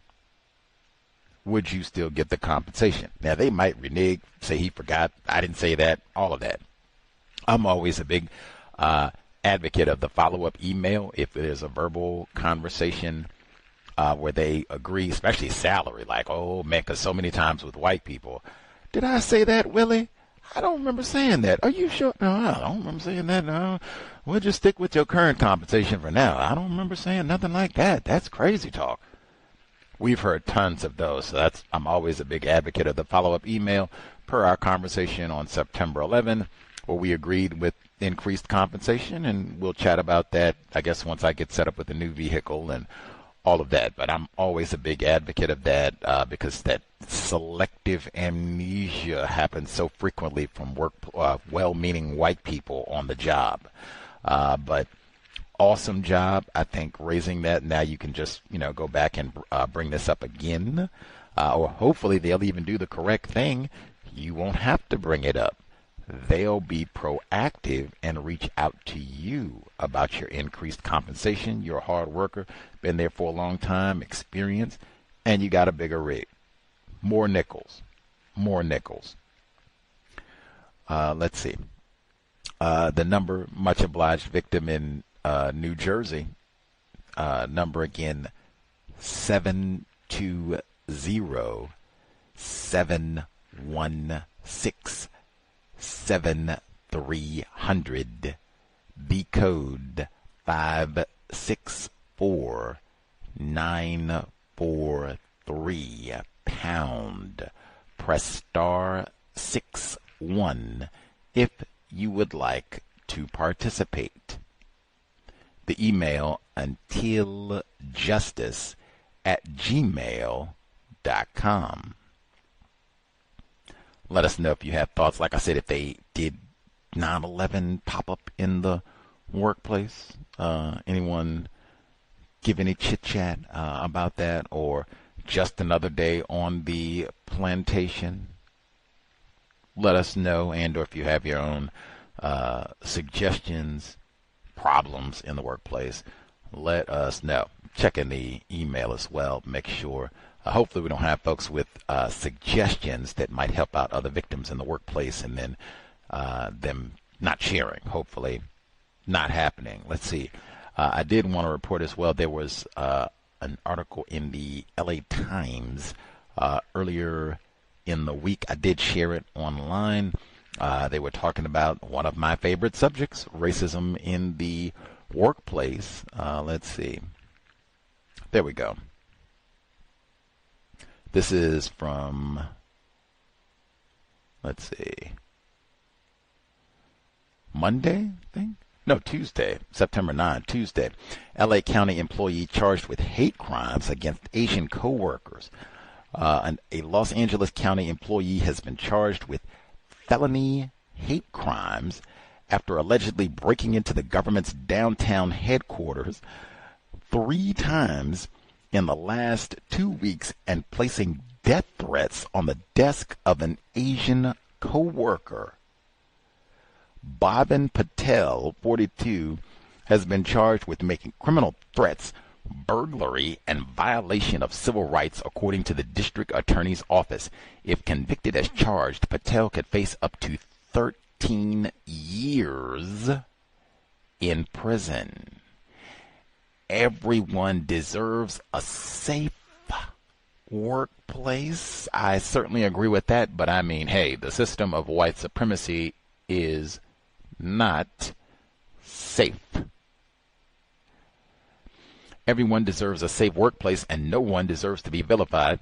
would you still get the compensation? Now, they might renege, say he forgot, I didn't say that, all of that. I'm always a big advocate of the follow-up email if there's a verbal conversation where they agree, especially salary, like, oh, man, because so many times with white people, did I say that, Willie? I don't remember saying that. Are you sure? No, I don't remember saying that. No, we'll just stick with your current compensation for now. I don't remember saying nothing like that. That's crazy talk. We've heard tons of those. So I'm always a big advocate of the follow-up email per our conversation on September 11, where we agreed with increased compensation, and we'll chat about that, I guess, once I get set up with a new vehicle and all of that. But I'm always a big advocate of that because that selective amnesia happens so frequently from well-meaning white people on the job. But awesome job, I think, raising that. Now you can just, go back and bring this up again, or hopefully they'll even do the correct thing. You won't have to bring it up. They'll be proactive and reach out to you about your increased compensation. You're a hard worker, been there for a long time, experience, and you got a bigger rig. More nickels. Let's see. The number, much obliged victim in New Jersey, number again, 720-716. 7300, the code 564943, pound. Press star 61 if you would like to participate. The email untiljustice@gmail.com. Let us know if you have thoughts. Like I said, if they did 9/11 pop up in the workplace, anyone give any chit-chat about that, or just another day on the plantation? Let us know, and or if you have your own suggestions, problems in the workplace, let us know. Check in the email as well. Make sure. Hopefully we don't have folks with suggestions that might help out other victims in the workplace and then them not sharing. Hopefully not happening. Let's see. I did want to report as well, there was an article in the LA Times earlier in the week. I did share it online. They were talking about one of my favorite subjects, racism in the workplace. Let's see. There we go. This is from, let's see, Monday, I think? No, Tuesday, September 9, Tuesday. LA County employee charged with hate crimes against Asian coworkers. A Los Angeles County employee has been charged with felony hate crimes after allegedly breaking into the government's downtown headquarters 3 times in the last 2 weeks and placing death threats on the desk of an Asian co-worker. Bhavin Patel, 42, has been charged with making criminal threats, burglary, and violation of civil rights, according to the district attorney's office. If convicted as charged, Patel could face up to 13 years in prison. Everyone deserves a safe workplace. I certainly agree with that, but I mean, hey, the system of white supremacy is not safe. Everyone deserves a safe workplace, and no one deserves to be vilified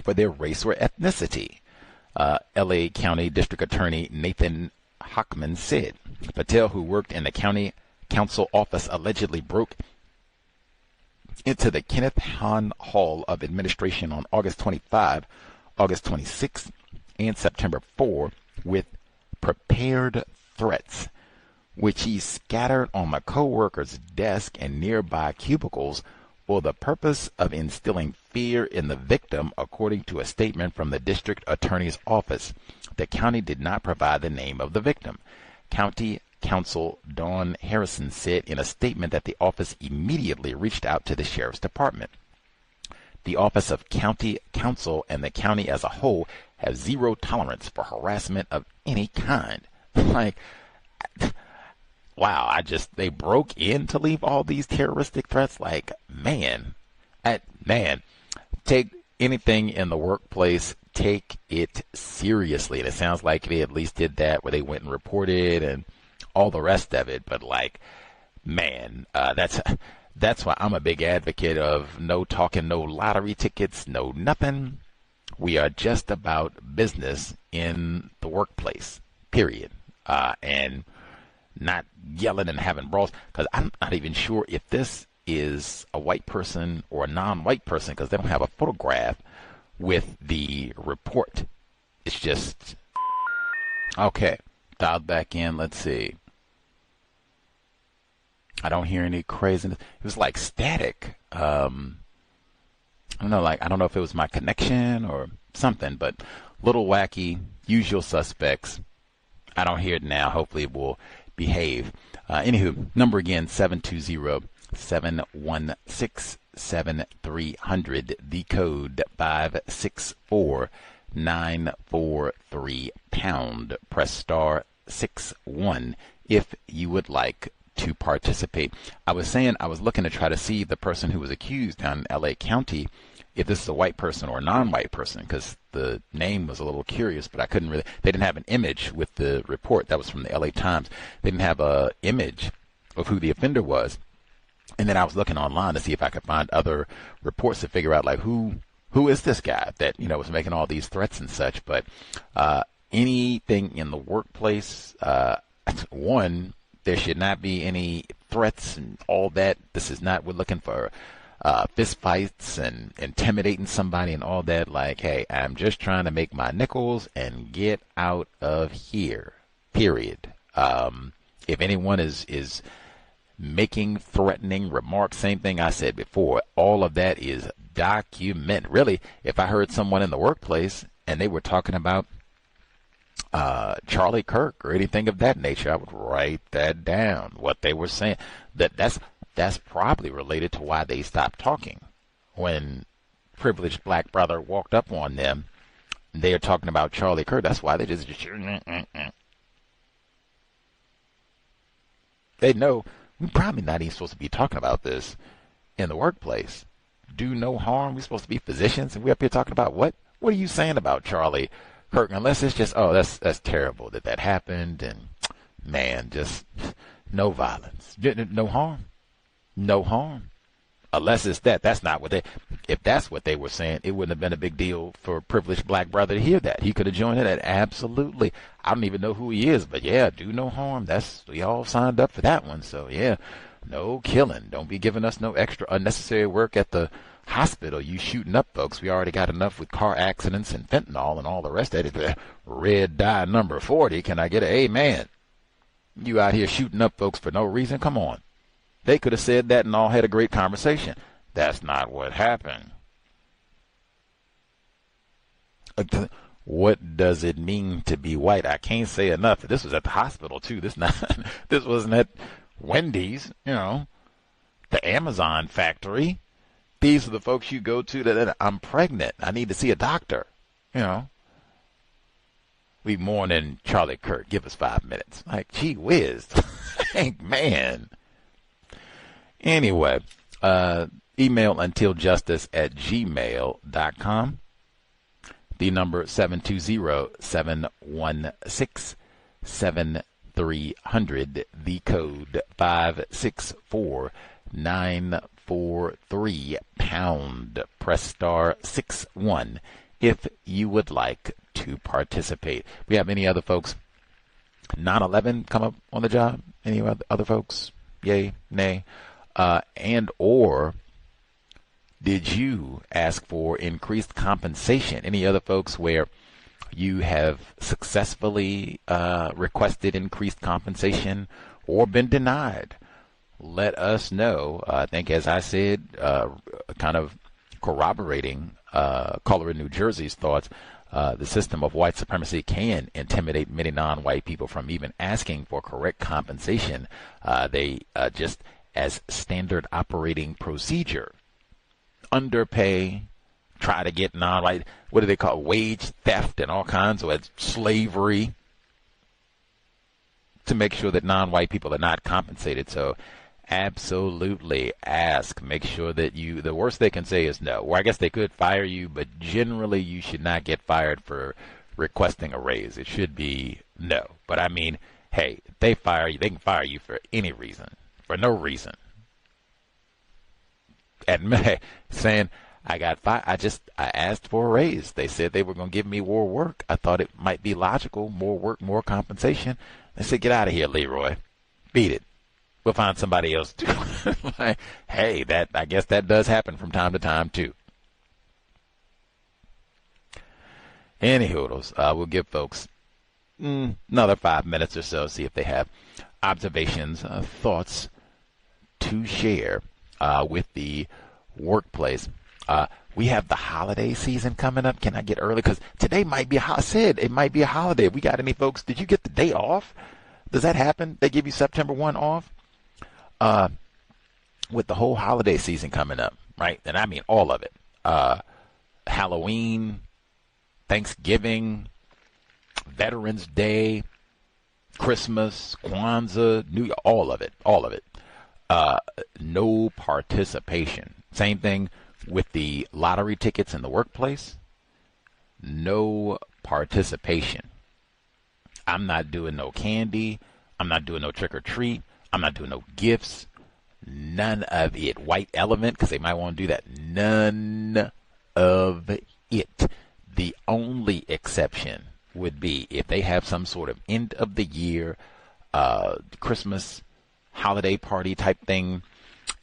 for their race or ethnicity, L.A. County District Attorney Nathan Hockman said. Patel, who worked in the county council office, allegedly broke into the Kenneth Hahn Hall of Administration on August 25, August 26, and September 4 with prepared threats, which he scattered on the co-worker's desk and nearby cubicles for the purpose of instilling fear in the victim, according to a statement from the district attorney's office. The county did not provide the name of the victim. County Counsel Dawn Harrison said in a statement that the office immediately reached out to the sheriff's department. The Office of County Counsel and the county as a whole have zero tolerance for harassment of any kind. Like, wow, they broke in to leave all these terroristic threats. Like, man, take anything in the workplace, take it seriously. And it sounds like they at least did that, where they went and reported and all the rest of it. But like, man, that's why I'm a big advocate of no talking, no lottery tickets, no nothing. We are just about business in the workplace, period. And not yelling and having brawls, because I'm not even sure if this is a white person or a non-white person, because they don't have a photograph with the report. It's just, okay, dialed back in. Let's see. I don't hear any craziness. It was like static. I don't know, I don't know if it was my connection or something, but little wacky, usual suspects. I don't hear it now. Hopefully it will behave. Anywho, number again, 720-716-7300. The code 564-943 #. Press star 61 if you would like to participate. I was saying I was looking to try to see the person who was accused down in L.A. County, if this is a white person or a non-white person, because the name was a little curious, but I couldn't really, they didn't have an image with the report. That was from the L.A. Times. They didn't have a image of who the offender was. And then I was looking online to see if I could find other reports to figure out, like, who is this guy that, was making all these threats and such. But anything in the workplace, one, there should not be any threats and all that. This is not, we're looking for fist fights and intimidating somebody and all that. Like, hey, I'm just trying to make my nickels and get out of here, period. If anyone is making threatening remarks, same thing I said before, all of that is documented. Really, if I heard someone in the workplace and they were talking about Charlie Kirk or anything of that nature, I would write that down, what they were saying. That's probably related to why they stopped talking. When privileged black brother walked up on them, they are talking about Charlie Kirk. That's why they just they know we're probably not even supposed to be talking about this in the workplace. Do no harm. We're supposed to be physicians, and we're up here talking about what? What are you saying about Charlie Kirk? Unless it's just, oh, that's terrible that happened, and man, just no violence, no harm. No harm. Unless it's that's not what if that's what they were saying, it wouldn't have been a big deal for a privileged black brother to hear that. He could have joined in. Absolutely. I don't even know who he is, but yeah, do no harm. We all signed up for that one. So yeah, no killing. Don't be giving us no extra unnecessary work at the hospital. You shooting up folks. We already got enough with car accidents and fentanyl and all the rest of it. Red dye number 40. Can I get an amen? You out here shooting up folks for no reason? Come on. They could have said that and all had a great conversation. That's not what happened. What does it mean to be white? I can't say enough. This was at the hospital too. This wasn't at Wendy's, the Amazon factory. These are the folks you go to that I'm pregnant. I need to see a doctor. We mourning Charlie Kirk. Give us 5 minutes. Like, gee whiz. Man. Anyway, email untiljustice@gmail.com. The number 720-716-7300. The code 564-943 #. Press star 61 if you would like to participate. We have any other folks 9/11 come up on the job? Any other folks? Yay, nay? And or did you ask for increased compensation? Any other folks where you have successfully requested increased compensation or been denied, let us know. I think, as I said, kind of corroborating Color in New Jersey's thoughts, the system of white supremacy can intimidate many non-white people from even asking for correct compensation. They just as standard operating procedure, underpay, try to get non-white, what do they call it? Wage theft and all kinds of slavery, to make sure that non-white people are not compensated. So absolutely ask. Make sure that the worst they can say is no. Or I guess they could fire you, but generally you should not get fired for requesting a raise. It should be no. But I mean, hey, they fire you, they can fire you for any reason, for no reason. And saying, I got fired, I asked for a raise. They said they were going to give me more work. I thought it might be logical, more work, more compensation. They said, get out of here, Leroy. Beat it. We'll find somebody else to do. Like, hey, I guess that does happen from time to time too. Anywho, we'll give folks another 5 minutes or so, see if they have observations, thoughts to share with the workplace. We have the holiday season coming up. Can I get early? Because today might be, I said it might be a holiday. We got any folks? Did you get the day off? Does that happen? They give you September 1 off? With the whole holiday season coming up, right? And I mean all of it. Halloween, Thanksgiving, Veterans Day, Christmas, Kwanzaa, New Year, all of it. No participation. Same thing with the lottery tickets in the workplace. No participation. I'm not doing no candy. I'm not doing no trick or treat. I'm not doing no gifts. None of it. White element, because they might want to do that. None of it. The only exception would be if they have some sort of end of the year, Christmas holiday party type thing.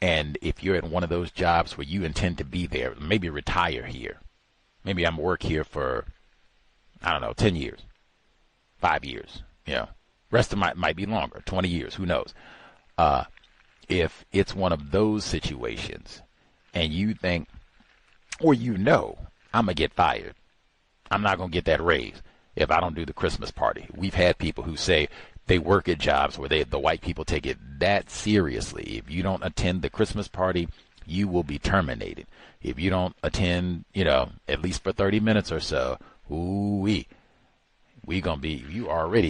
And if you're in one of those jobs where you intend to be there, maybe retire here. Maybe I'm work here for, 10 years, 5 years, Rest of might be longer, 20 years, who knows? If it's one of those situations and you think, or I'm going to get fired. I'm not going to get that raise if I don't do the Christmas party. We've had people who say they work at jobs where the white people take it that seriously. If you don't attend the Christmas party, you will be terminated. If you don't attend, at least for 30 minutes or so, it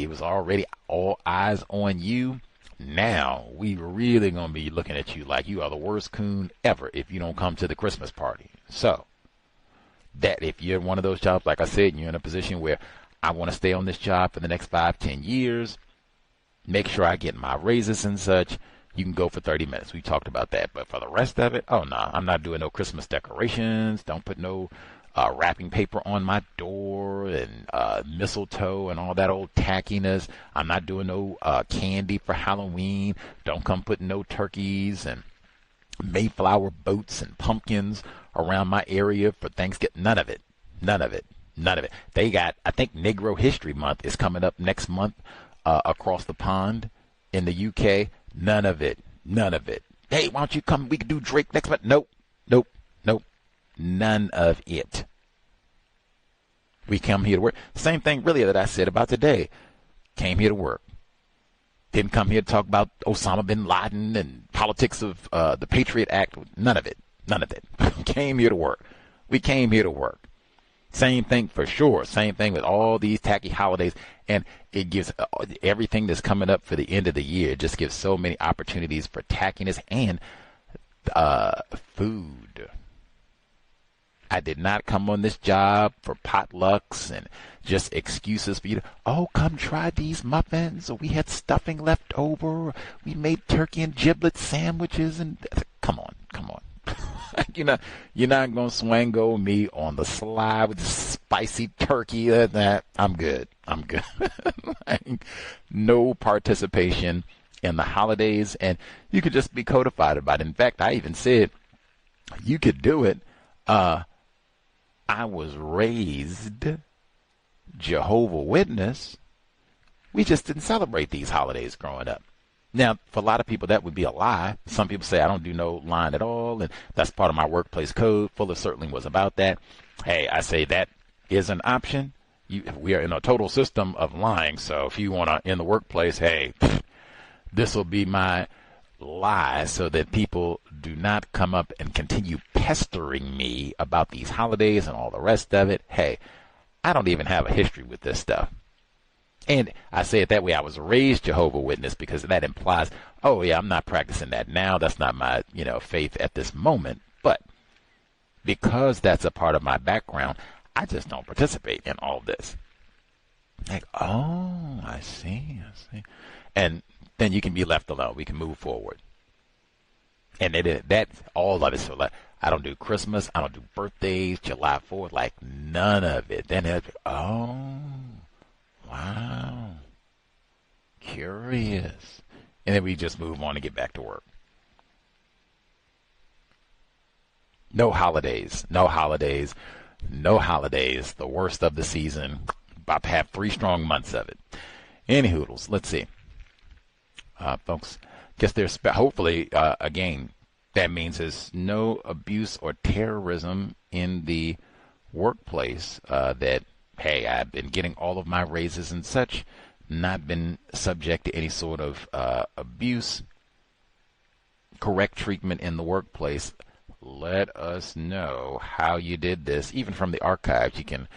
was already all eyes on you. Now we really gonna be looking at you like you are the worst coon ever if you don't come to the Christmas party. So that if you're in one of those jobs, like I said, and you're in a position where I want to stay on this job for the next 5-10 years, make sure I get my raises and such, you can go for 30 minutes. We talked about that. But for the rest of it, I'm not doing no Christmas decorations. Don't put no wrapping paper on my door and mistletoe and all that old tackiness. I'm not doing no candy for Halloween. Don't come putting no turkeys and Mayflower boats and pumpkins around my area for Thanksgiving. None of it. They got, I think Negro History Month is coming up next month across the pond in the UK. None of it. Hey, why don't you come? We can do Drake next month. Nope. None of it. We come here to work. Same thing really that I said about today. Came here to work. Didn't come here to talk about Osama bin Laden and politics of the Patriot Act. None of it. Came here to work. We came here to work. Same thing for sure. Same thing with all these tacky holidays. And it gives everything that's coming up for the end of the year. It just gives so many opportunities for tackiness and food. I did not come on this job for potlucks and just excuses for you to, come try these muffins, or we had stuffing left over, we made turkey and giblet sandwiches, and come on. You're not going to swango me on the sly with spicy turkey. I'm good. No participation in the holidays, and you could just be codified about it. In fact, I even said you could do it. I was raised Jehovah's Witness, we just didn't celebrate these holidays growing up. Now, for a lot of people, that would be a lie. Some people say, I don't do no lying at all, and that's part of my workplace code. Fuller certainly was about that. Hey, I say that is an option. We are in a total system of lying, so if you want to, in the workplace, hey, this will be my lie so that people do not come up and continue pestering me about these holidays and all the rest of it. Hey, I don't even have a history with this stuff. And I say it that way. I was raised Jehovah's Witness because that implies, oh, yeah, I'm not practicing that now. That's not my, faith at this moment. But because that's a part of my background, I just don't participate in all this. Like, oh, I see. And then you can be left alone. We can move forward. And that all of it. So like, I don't do Christmas. I don't do birthdays, July 4th, like none of it. Then wow. Curious. And then we just move on and get back to work. No holidays. The worst of the season. About to have 3 strong months of it. Any hoodles. Let's see. Folks, guess there's hopefully, again, that means there's no abuse or terrorism in the workplace that, hey, I've been getting all of my raises and such, not been subject to any sort of abuse, correct treatment in the workplace. Let us know how you did this. Even from the archives, you can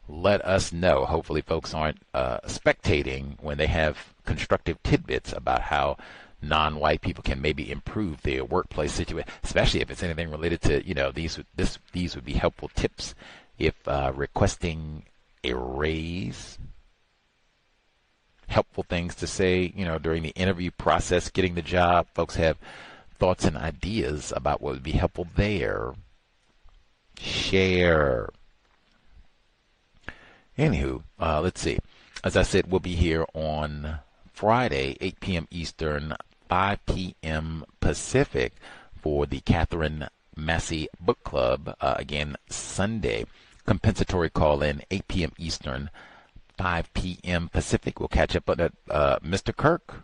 let us know. Hopefully folks aren't spectating when they have constructive tidbits about how non-white people can maybe improve their workplace situation, especially if it's anything related to, these would be helpful tips if requesting a raise, helpful things to say, during the interview process, getting the job. Folks have thoughts and ideas about what would be helpful there. Share. Anywho, let's see. As I said, we'll be here on Friday, 8 p.m. Eastern, 5 p.m. Pacific for the Catherine Massey Book Club. Again, Sunday, compensatory call-in, 8 p.m. Eastern, 5 p.m. Pacific. We'll catch up on Mr. Kirk,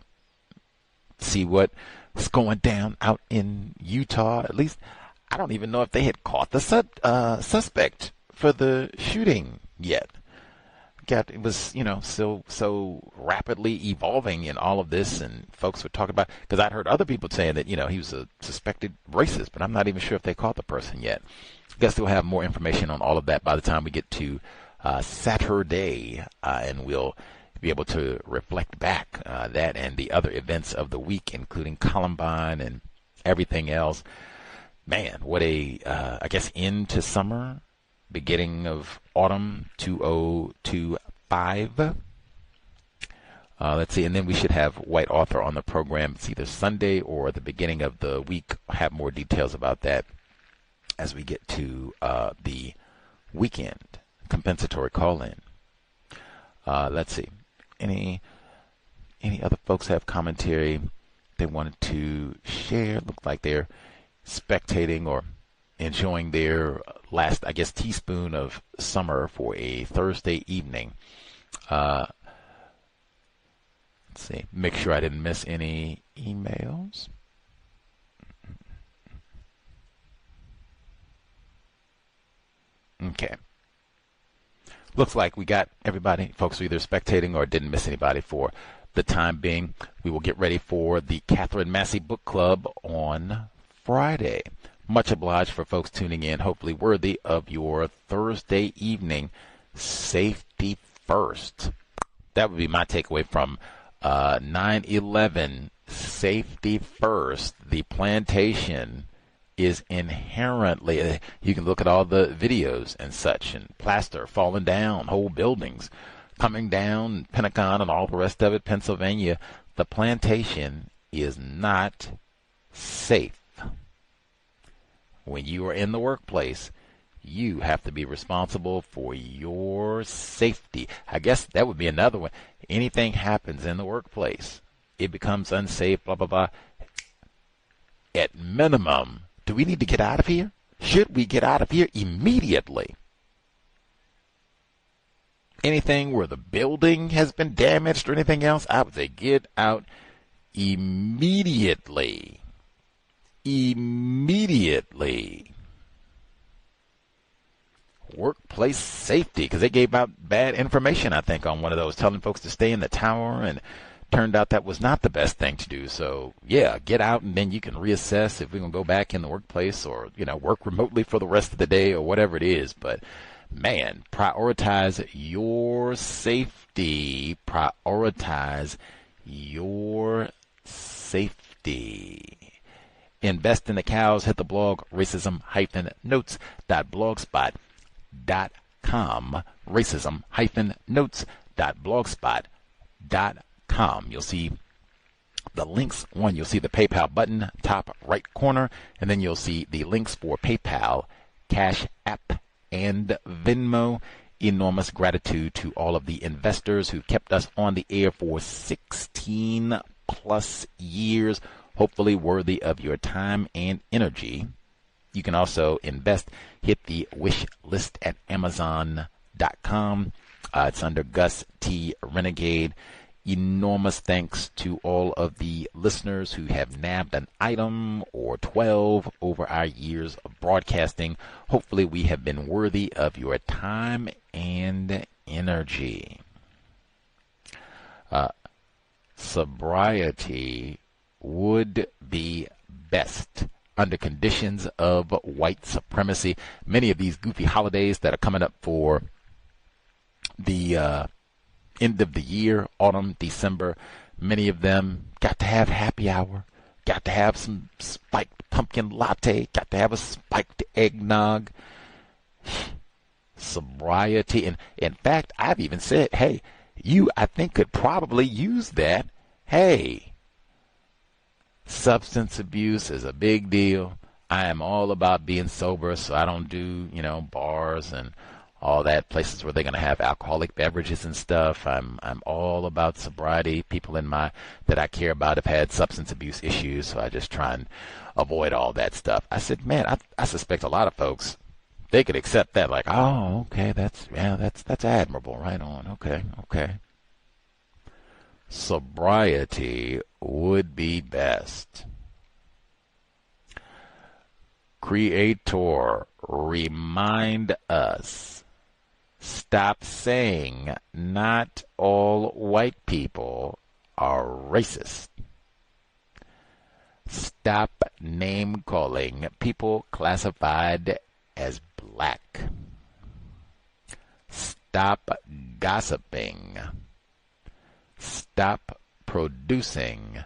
see what's going down out in Utah. At least, I don't even know if they had caught the suspect for the shooting yet. It was, so rapidly evolving in all of this, and folks were talking about, because I'd heard other people saying that, he was a suspected racist, but I'm not even sure if they caught the person yet. Guess we'll have more information on all of that by the time we get to Saturday, and we'll be able to reflect back that and the other events of the week, including Columbine and everything else. Man, what I guess, end to summer, beginning of autumn 2025. Let's see, and then we should have White Author on the program. It's either Sunday or the beginning of the week. I'll have more details about that as we get to the weekend compensatory call-in. Let's see, any other folks have commentary they wanted to share? Look like they're spectating or enjoying their last, I guess, teaspoon of summer for a Thursday evening. Let's see. Make sure I didn't miss any emails. Okay. Looks like we got everybody. Folks are either spectating or didn't miss anybody for the time being. We will get ready for the Catherine Massey Book Club on Friday. Much obliged for folks tuning in, hopefully worthy of your Thursday evening. Safety first. That would be my takeaway from 9/11. Safety first. The plantation is inherently, you can look at all the videos and such, and plaster falling down, whole buildings coming down, Pentagon and all the rest of it, Pennsylvania. The plantation is not safe. When you are in the workplace, you have to be responsible for your safety. I guess that would be another one. Anything happens in the workplace, it becomes unsafe, blah, blah, blah. At minimum, do we need to get out of here? Should we get out of here immediately? anything where the building has been damaged or anything else, I would say get out immediately. Immediately. Workplace safety, because they gave out bad information, I think, on one of those, telling folks to stay in the tower, and turned out that was not the best thing to do. So, yeah, get out, and then you can reassess if we're going to go back in the workplace or, work remotely for the rest of the day or whatever it is. But, man, prioritize your safety. Prioritize your safety. Invest in the cows. Hit the blog, racism-notes.blogspot.com. racism-notes.blogspot.com. You'll see the links. One, you'll see the PayPal button, top right corner, and then you'll see the links for PayPal, Cash App, and Venmo. Enormous gratitude to all of the investors who kept us on the air for 16 plus years, hopefully worthy of your time and energy. You can also invest. Hit the wish list at Amazon.com. It's under Gus T. Renegade. Enormous thanks to all of the listeners who have nabbed an item or 12 over our years of broadcasting. Hopefully we have been worthy of your time and energy. Sobriety would be best under conditions of white supremacy. Many of these goofy holidays that are coming up for the end of the year, autumn, December, many of them got to have happy hour, got to have some spiked pumpkin latte, got to have a spiked eggnog. Sobriety. And in fact, I've even said, hey, you, I think, could probably use that. Hey, substance abuse is a big deal. I am all about being sober, so I don't do, bars and all that, places where they're going to have alcoholic beverages and stuff. I'm all about sobriety. People that I care about have had substance abuse issues, so I just try and avoid all that stuff. I said, man, I suspect a lot of folks, they could accept that, like, oh, okay, that's admirable, right on, okay. Sobriety would be best. Creator, remind us. Stop saying not all white people are racist. Stop name-calling people classified as black. Stop gossiping. Stop producing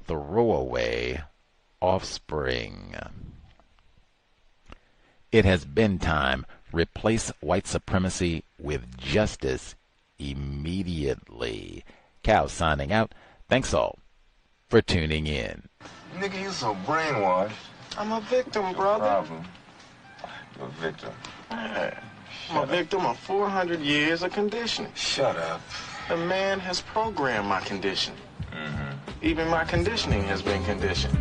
throwaway offspring. It has been time. Replace white supremacy with justice immediately. Cal signing out. Thanks all for tuning in.
Nigga, you so brainwashed.
I'm a victim, brother.
Problem. You're a victim.
Yeah. I'm a victim of 400 years of conditioning.
Shut up.
The man has programmed my condition.
Mm-hmm.
Even my conditioning has been conditioned.